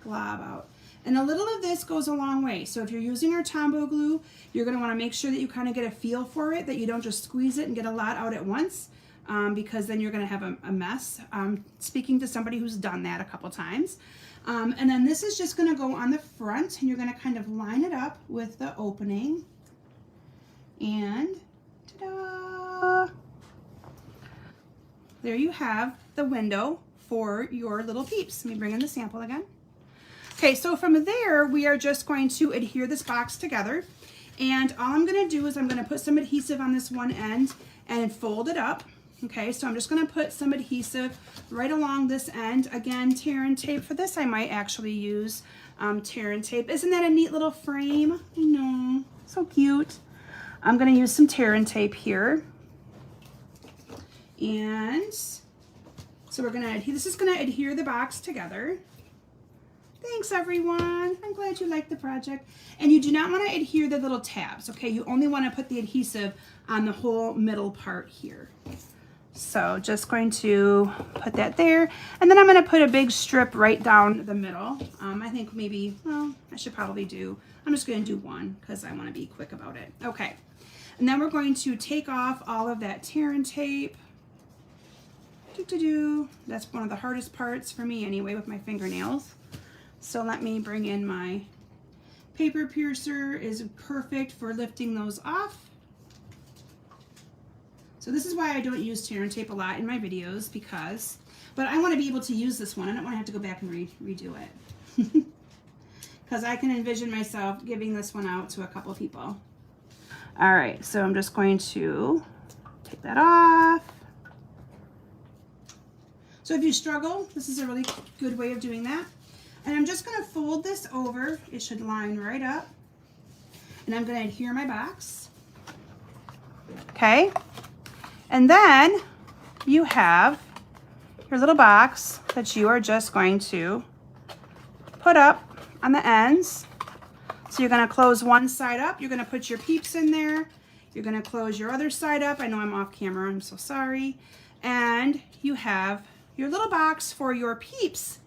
glob out. And a little of this goes a long way. So if you're using our Tombow glue, you're going to want to make sure that you kind of get a feel for it, that you don't just squeeze it and get a lot out at once, because then you're going to have a mess. Speaking to somebody who's done that a couple times. And then this is just going to go on the front, and you're going to kind of line it up with the opening. And ta-da! There you have the window for your little peeps. Let me bring in the sample again. Okay, so from there, we are just going to adhere this box together. And all I'm gonna do is I'm gonna put some adhesive on this one end and fold it up. Okay, so I'm just gonna put some adhesive right along this end. Again, tear and tape. For this, I might actually use tear and tape. Isn't that a neat little frame? I know, so cute. I'm gonna use some tear and tape here. And so we're gonna adhere, this is gonna adhere the box together. Thanks everyone, I'm glad you liked the project. And you do not wanna adhere the little tabs, okay? You only wanna put the adhesive on the whole middle part here. So just going to put that there. And then I'm gonna put a big strip right down the middle. I think maybe, well, I should probably do, I'm just gonna do one because I wanna be quick about it. Okay, and then we're going to take off all of that tear and tape. That's one of the hardest parts for me anyway with my fingernails. So let me bring in my paper piercer. Is perfect for lifting those off. So this is why I don't use tear and tape a lot in my videos, but I want to be able to use this one. I don't want to have to go back and redo it. Because I can envision myself giving this one out to a couple people. All right, so I'm just going to take that off. So if you struggle, this is a really good way of doing that. And I'm just gonna fold this over. It should line right up. And I'm gonna adhere my box. Okay. And then you have your little box that you are just going to put up on the ends. So you're gonna close one side up. You're gonna put your peeps in there. You're gonna close your other side up. I know I'm off camera, I'm so sorry. And you have your little box for your peeps.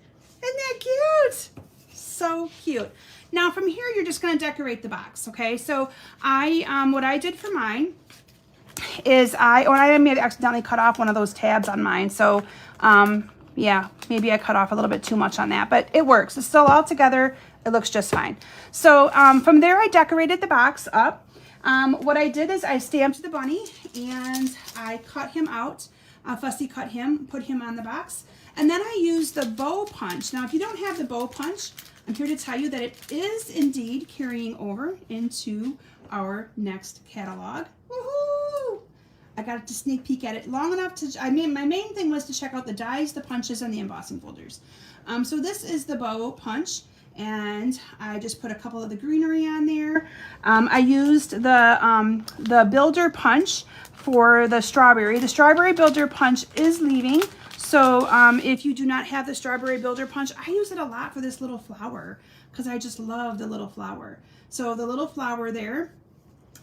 Isn't that cute? So cute. Now from here, you're just gonna decorate the box, okay? So what I did for mine is I may have accidentally cut off one of those tabs on mine. So yeah, maybe I cut off a little bit too much on that, but it works. It's still all together. It looks just fine. So from there, I decorated the box up. What I did is I stamped the bunny and I cut him out. Fussy cut him, put him on the box. And then I used the bow punch. Now, if you don't have the bow punch, I'm here to tell you that it is indeed carrying over into our next catalog. Woohoo! I got to sneak peek at it long enough to, my main thing was to check out the dies, the punches, and the embossing folders. So this is the bow punch, and I just put a couple of the greenery on there. I used the builder punch for the strawberry. The strawberry builder punch is leaving. So if you do not have the strawberry builder punch, I use it a lot for this little flower because I just love the little flower. So the little flower there.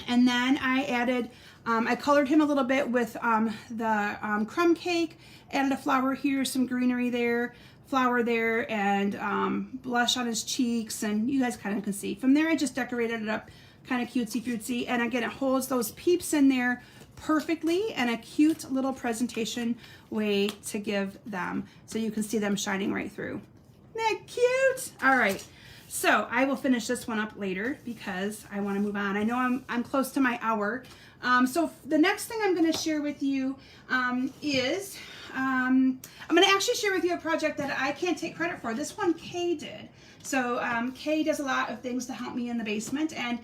And then I added I colored him a little bit with the crumb cake, added a flower here, some greenery there, flower there, and blush on his cheeks, and you guys kind of can see. From there, I just decorated it up kind of cutesy-footsy, and again, it holds those peeps in there perfectly, and a cute little presentation way to give them, so you can see them shining right through. Isn't that cute? All right, so I will finish this one up later because I want to move on. I know I'm close to my hour. So the next thing I'm going to share with you is I'm going to actually share with you a project that I can't take credit for. This one Kay did. So Kay does a lot of things to help me in the basement, and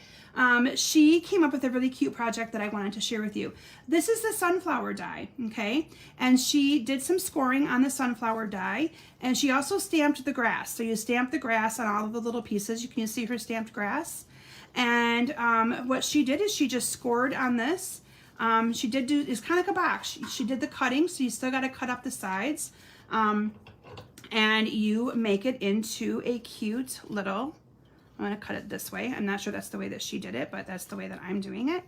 she came up with a really cute project that I wanted to share with you. This is the sunflower die, okay? And she did some scoring on the sunflower die, and she also stamped the grass. So you stamp the grass on all of the little pieces. You can see her stamped grass. And what she did is she just scored on this. She did do, it's kind of like a box. She did the cutting, so you still got to cut up the sides. And you make it into a cute little, I'm going to cut it this way. I'm not sure that's the way that she did it, but that's the way that I'm doing it.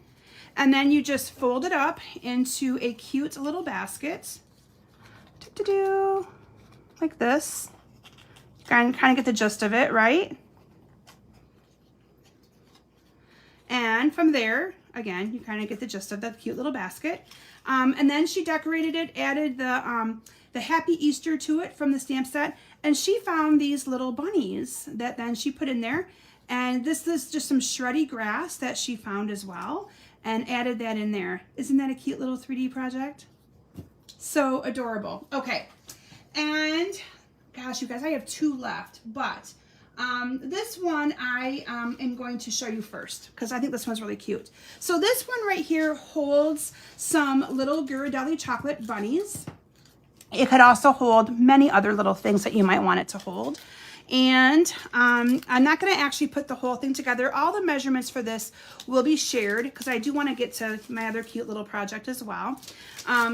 And then you just fold it up into a cute little basket. Like this. Kind of get the gist of it, right? And from there, again, you kind of get the gist of the cute little basket. And then she decorated it, added the Happy Easter to it from the stamp set. And she found these little bunnies that then she put in there. And this is just some shreddy grass that she found as well, and added that in there. Isn't that a cute little 3D project? So adorable. Okay. And gosh, you guys, I have 2 left, but this one I am going to show you first because I think this one's really cute. So this one right here holds some little Ghirardelli chocolate bunnies. It could also hold many other little things that you might want it to hold. And I'm not going to actually put the whole thing together. All the measurements for this will be shared because I do want to get to my other cute little project as well.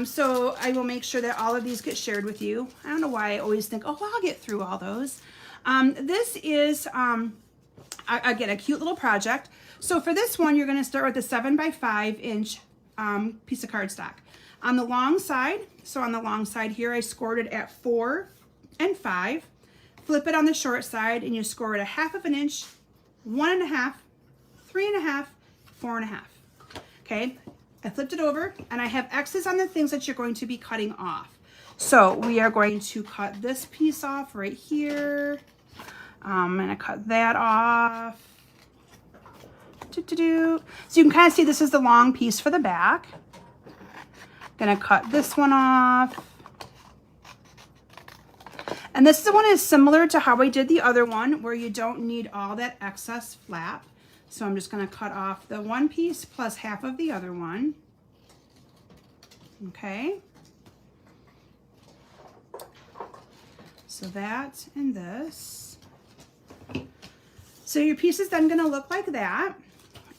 So I will make sure that all of these get shared with you. I don't know why I always think, oh, well, I'll get through all those. This is, again, a cute little project. So for this one, you're going to start with a 7x5 inch piece of cardstock. On the long side, so on the long side here, I scored it at 4 and 5. Flip it on the short side and you score it a 1/2 inch, 1.5, 3.5, 4.5. Okay, I flipped it over and I have X's on the things that you're going to be cutting off. So we are going to cut this piece off right here. I'm going to cut that off. So you can kind of see this is the long piece for the back. Gonna cut this one off. And this one is similar to how I did the other one where you don't need all that excess flap. So I'm just gonna cut off the one piece plus 1/2 of the other one. Okay. So that and this. So your piece is then gonna look like that.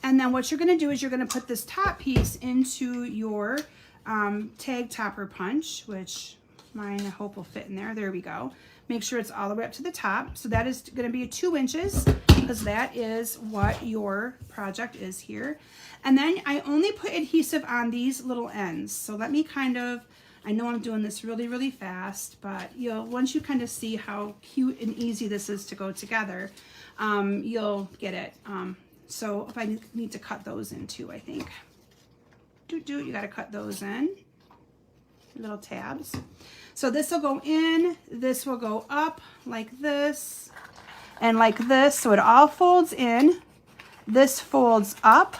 And then what you're gonna do is you're gonna put this top piece into your tag topper punch, which mine I hope will fit in there. There we go. Make sure it's all the way up to the top. So that is going to be 2 inches because that is what your project is here. And then I only put adhesive on these little ends. So let me kind of, I know I'm doing this really, really fast, but once you kind of see how cute and easy this is to go together, you'll get it. So if I need to cut those in too, I think. You got to cut those in, little tabs. So this will go in, this will go up like this and like this. So it all folds in, this folds up,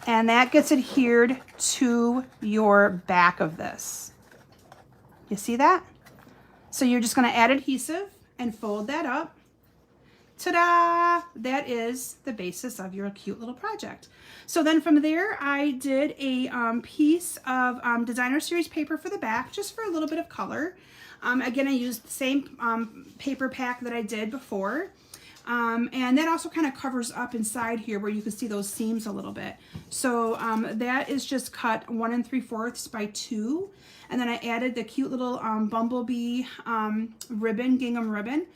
and that gets adhered to your back of this. You see that? So you're just going to add adhesive and fold that up. Ta-da! That is the basis of your cute little project. So then from there, I did a piece of designer series paper for the back, just for a little bit of color. Again, I used the same paper pack that I did before. And that also kind of covers up inside here where you can see those seams a little bit. So that is just cut 1 3/4 by 2. And then I added the cute little bumblebee ribbon, gingham ribbon.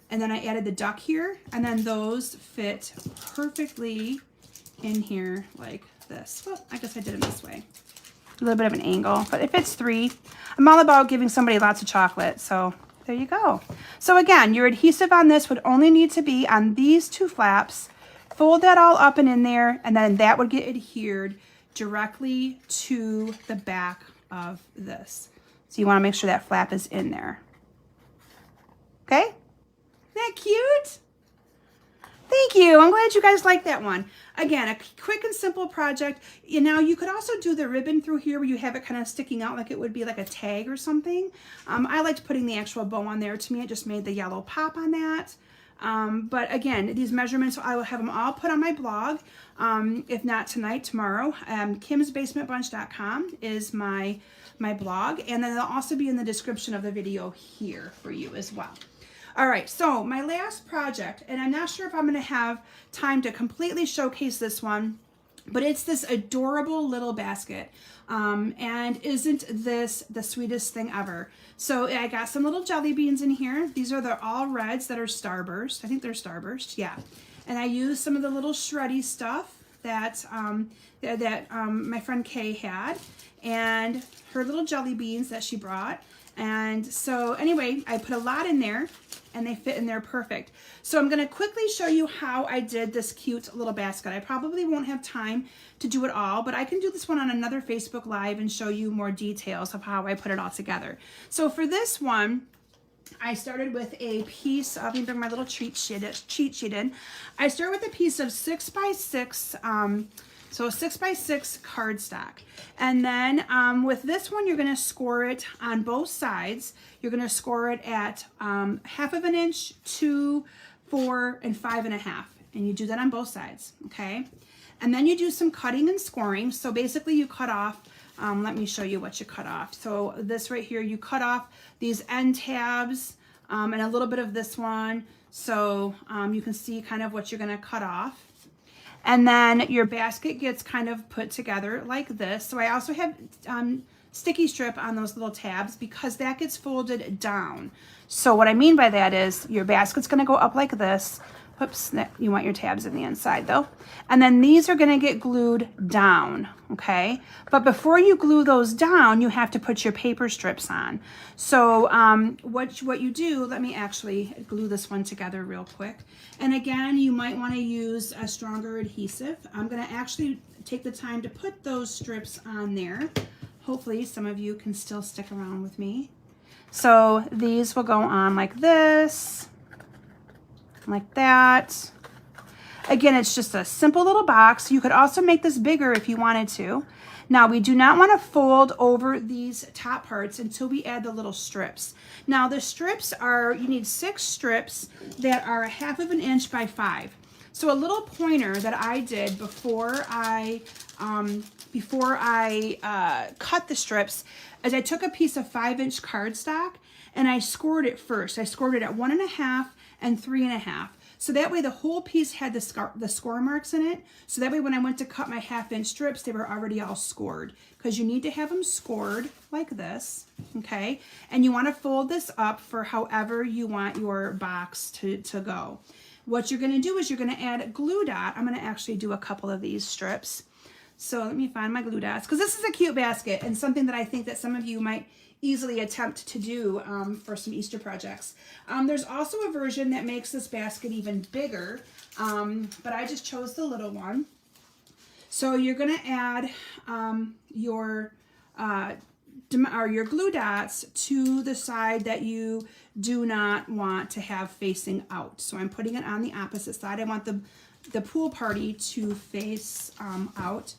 And then I added the duck here, and then those fit perfectly in here like this. Well, I guess I did it this way. A little bit of an angle, but it fits 3. I'm all about giving somebody lots of chocolate, so there you go. So again, your adhesive on this would only need to be on these 2 flaps. Fold that all up and in there, and then that would get adhered directly to the back of this. So you want to make sure that flap is in there. Okay? Isn't that cute? Thank you. I'm glad you guys like that one. Again, a quick and simple project. You know, you could also do the ribbon through here where you have it kind of sticking out like it would be like a tag or something. I liked putting the actual bow on there. To me, it just made the yellow pop on that. But again, these measurements, I will have them all put on my blog. If not tonight, tomorrow. KimsBasementBunch.com is my blog. And then they'll also be in the description of the video here for you as well. All right, so my last project, and I'm not sure if I'm going to have time to completely showcase this one, but it's this adorable little basket. And isn't this the sweetest thing ever? So I got some little jelly beans in here. These are the all reds that are Starburst. I think they're Starburst, yeah. And I used some of the little shreddy stuff that my friend Kay had, and her little jelly beans that she brought. And so anyway, I put a lot in there and they fit in there perfect. So I'm going to quickly show you how I did this cute little basket. I probably won't have time to do it all, but I can do this one on another Facebook Live and show you more details of how I put it all together. So for this one, I started with a piece of, let me bring my little cheat sheet in. I started with a piece of 6x6, so a 6x6 cardstock. And then with this one, you're gonna score it on both sides. You're gonna score it at 1/2 inch, 2, 4, and 5.5. And you do that on both sides, okay? And then you do some cutting and scoring. So basically you cut off, let me show you what you cut off. So this right here, you cut off these end tabs and a little bit of this one. So you can see kind of what you're gonna cut off. And then your basket gets kind of put together like this. So I also have sticky strip on those little tabs because that gets folded down. So what I mean by that is your basket's gonna go up like this. Whoops, you want your tabs in the inside though. And then these are gonna get glued down, okay? But before you glue those down, you have to put your paper strips on. So what you do, let me actually glue this one together real quick. And again, you might wanna use a stronger adhesive. I'm gonna actually take the time to put those strips on there. Hopefully some of you can still stick around with me. So these will go on like this. Like that. Again, it's just a simple little box. You could also make this bigger if you wanted to. Now, we do not want to fold over these top parts until we add the little strips. Now, the strips are, you need 6 strips that are 1/2 inch by 5. So a little pointer that I did before I cut the strips is I took a piece of 5-inch cardstock and I scored it first. I scored it at 1.5 and 3.5. So that way the whole piece had the score marks in it. So that way when I went to cut my 1/2-inch strips, they were already all scored, because you need to have them scored like this, okay? And you want to fold this up for however you want your box to go. What you're going to do is you're going to add a glue dot. I'm going to actually do a couple of these strips. So let me find my glue dots, because this is a cute basket and something that I think that some of you might easily attempt to do for some Easter projects. There's also a version that makes this basket even bigger, but I just chose the little one. So you're gonna add your glue dots to the side that you do not want to have facing out. So I'm putting it on the opposite side. I want the pool party to face out.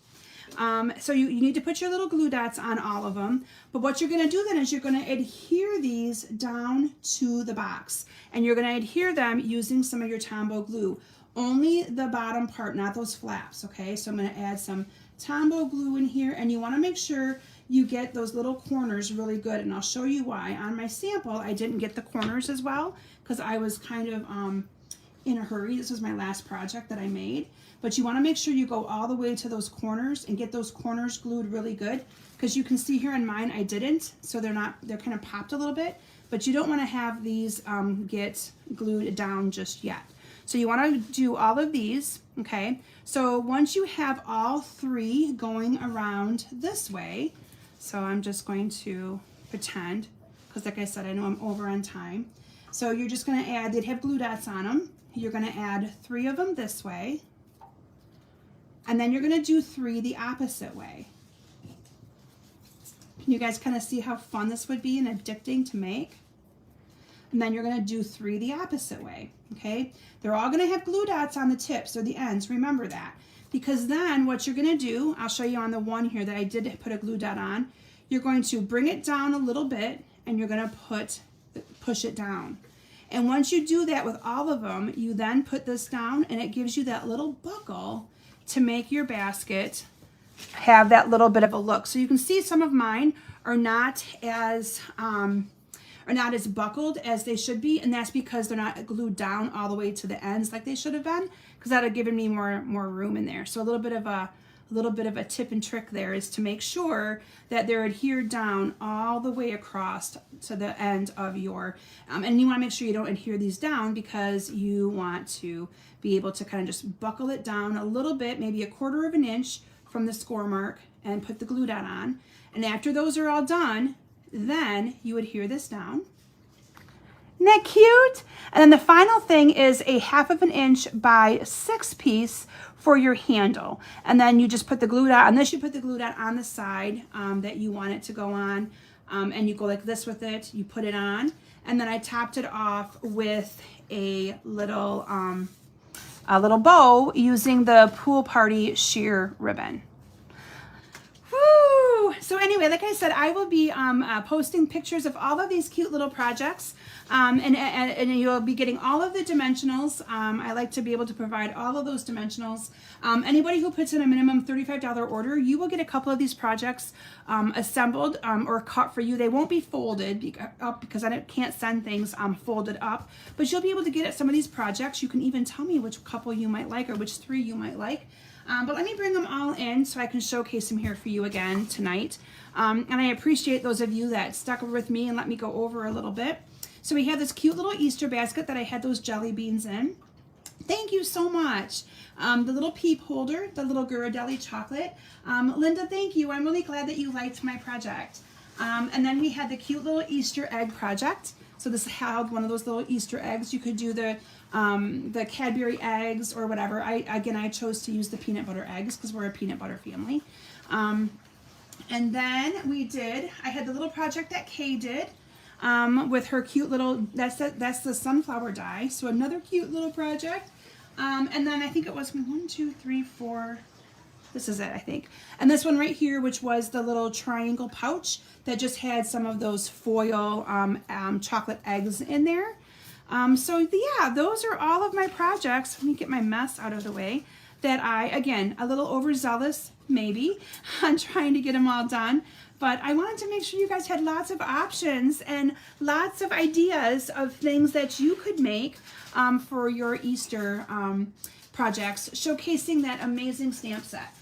So you need to put your little glue dots on all of them. But what you're going to do then is you're going to adhere these down to the box. And you're going to adhere them using some of your Tombow glue. Only the bottom part, not those flaps, okay? So I'm going to add some Tombow glue in here. And you want to make sure you get those little corners really good. And I'll show you why. On my sample, I didn't get the corners as well because I was kind of in a hurry. This was my last project that I made. But you want to make sure you go all the way to those corners and get those corners glued really good, because you can see here in mine I didn't, so they're kind of popped a little bit, but you don't want to have these get glued down just yet. So you want to do all of these, okay? So once you have all 3 going around this way, so I'm just going to pretend, because like I said, I know I'm over on time. So you're just going to add, they'd have glue dots on them. You're going to add 3 of them this way. And then you're going to do 3 the opposite way. Can you guys kind of see how fun this would be and addicting to make? And then you're going to do 3 the opposite way, okay? They're all going to have glue dots on the tips or the ends, remember that. Because then what you're going to do, I'll show you on the one here that I did put a glue dot on, you're going to bring it down a little bit and you're going to push it down. And once you do that with all of them, you then put this down and it gives you that little buckle to make your basket have that little bit of a look. So you can see some of mine are not as buckled as they should be, and that's because they're not glued down all the way to the ends like they should have been, because that would have given me more room in there. So a little bit of a tip and trick there is to make sure that they're adhered down all the way across to the end of your, and you want to make sure you don't adhere these down because you want to be able to kind of just buckle it down a little bit, maybe 1/4 of an inch from the score mark, and put the glue dot on. And after those are all done, then you adhere this down. Isn't that cute? And then the final thing is a 1/2 inch by 6 piece for your handle. And then you just put the glue dot, unless you put the glue dot on the side that you want it to go on, and you go like this with it, you put it on. And then I topped it off with a little bow using the Pool Party sheer ribbon. Woo! So anyway, like I said, I will be posting pictures of all of these cute little projects, and you'll be getting all of the dimensionals. I like to be able to provide all of those dimensionals. Anybody who puts in a minimum $35 order, you will get a couple of these projects assembled or cut for you. They won't be folded up because I can't send things folded up, but you'll be able to get at some of these projects. You can even tell me which couple you might like or which 3 you might like. But let me bring them all in so I can showcase them here for you again tonight. And I appreciate those of you that stuck with me and let me go over a little bit. So we have this cute little Easter basket that I had those jelly beans in. Thank you so much. The little Peep Holder, the little Ghirardelli chocolate. Linda, thank you. I'm really glad that you liked my project. And then we had the cute little Easter egg project. So this held one of those little Easter eggs. You could do the Cadbury eggs or whatever. I chose to use the peanut butter eggs because we're a peanut butter family. And then I had the little project that Kay did with her cute little, that's the sunflower die. So another cute little project. And then I think it was 1, 2, 3, 4. This is it, I think. And this one right here, which was the little triangle pouch that just had some of those foil chocolate eggs in there. So yeah, those are all of my projects. Let me get my mess out of the way. That again, a little overzealous maybe on trying to get them all done. But I wanted to make sure you guys had lots of options and lots of ideas of things that you could make for your Easter projects, showcasing that amazing stamp set.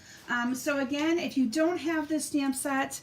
So again, if you don't have this stamp set,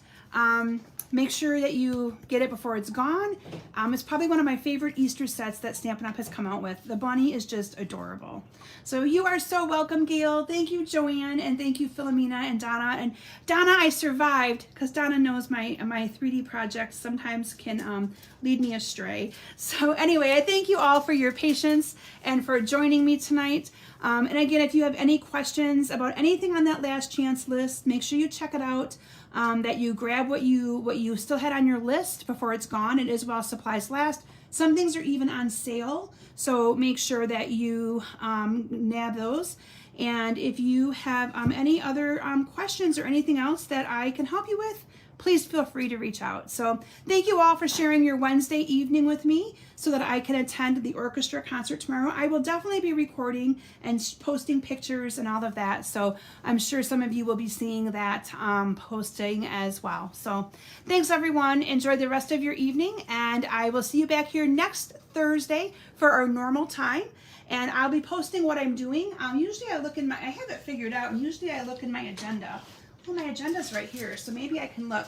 make sure that you get it before it's gone. It's probably one of my favorite Easter sets that Stampin' Up! Has come out with. The bunny is just adorable. So you are so welcome, Gail. Thank you, Joanne, and thank you, Philomena and Donna. And Donna, I survived because Donna knows my 3D projects sometimes can lead me astray. So anyway, I thank you all for your patience and for joining me tonight. And again, if you have any questions about anything on that last chance list, make sure you check it out. That you grab what you still had on your list before it's gone. It is while supplies last. Some things are even on sale, so make sure that you nab those. And if you have any other questions or anything else that I can help you with, please feel free to reach out. So thank you all for sharing your Wednesday evening with me so that I can attend the orchestra concert tomorrow. I will definitely be recording and posting pictures and all of that. So I'm sure some of you will be seeing that posting as well. So thanks everyone. Enjoy the rest of your evening, and I will see you back here next Thursday for our normal time. And I'll be posting what I'm doing. Usually I look in I have it figured out, and usually I look in my agenda. Well, my agenda's right here, so maybe I can look,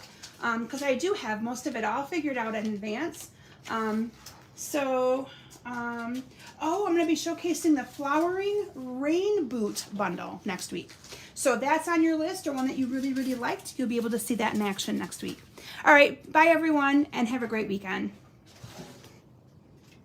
because I do have most of it all figured out in advance. So, oh, I'm going to be showcasing the Flowering Rain Boot bundle next week. So that's on your list, or one that you really, really liked. You'll be able to see that in action next week. All right, bye everyone, and have a great weekend.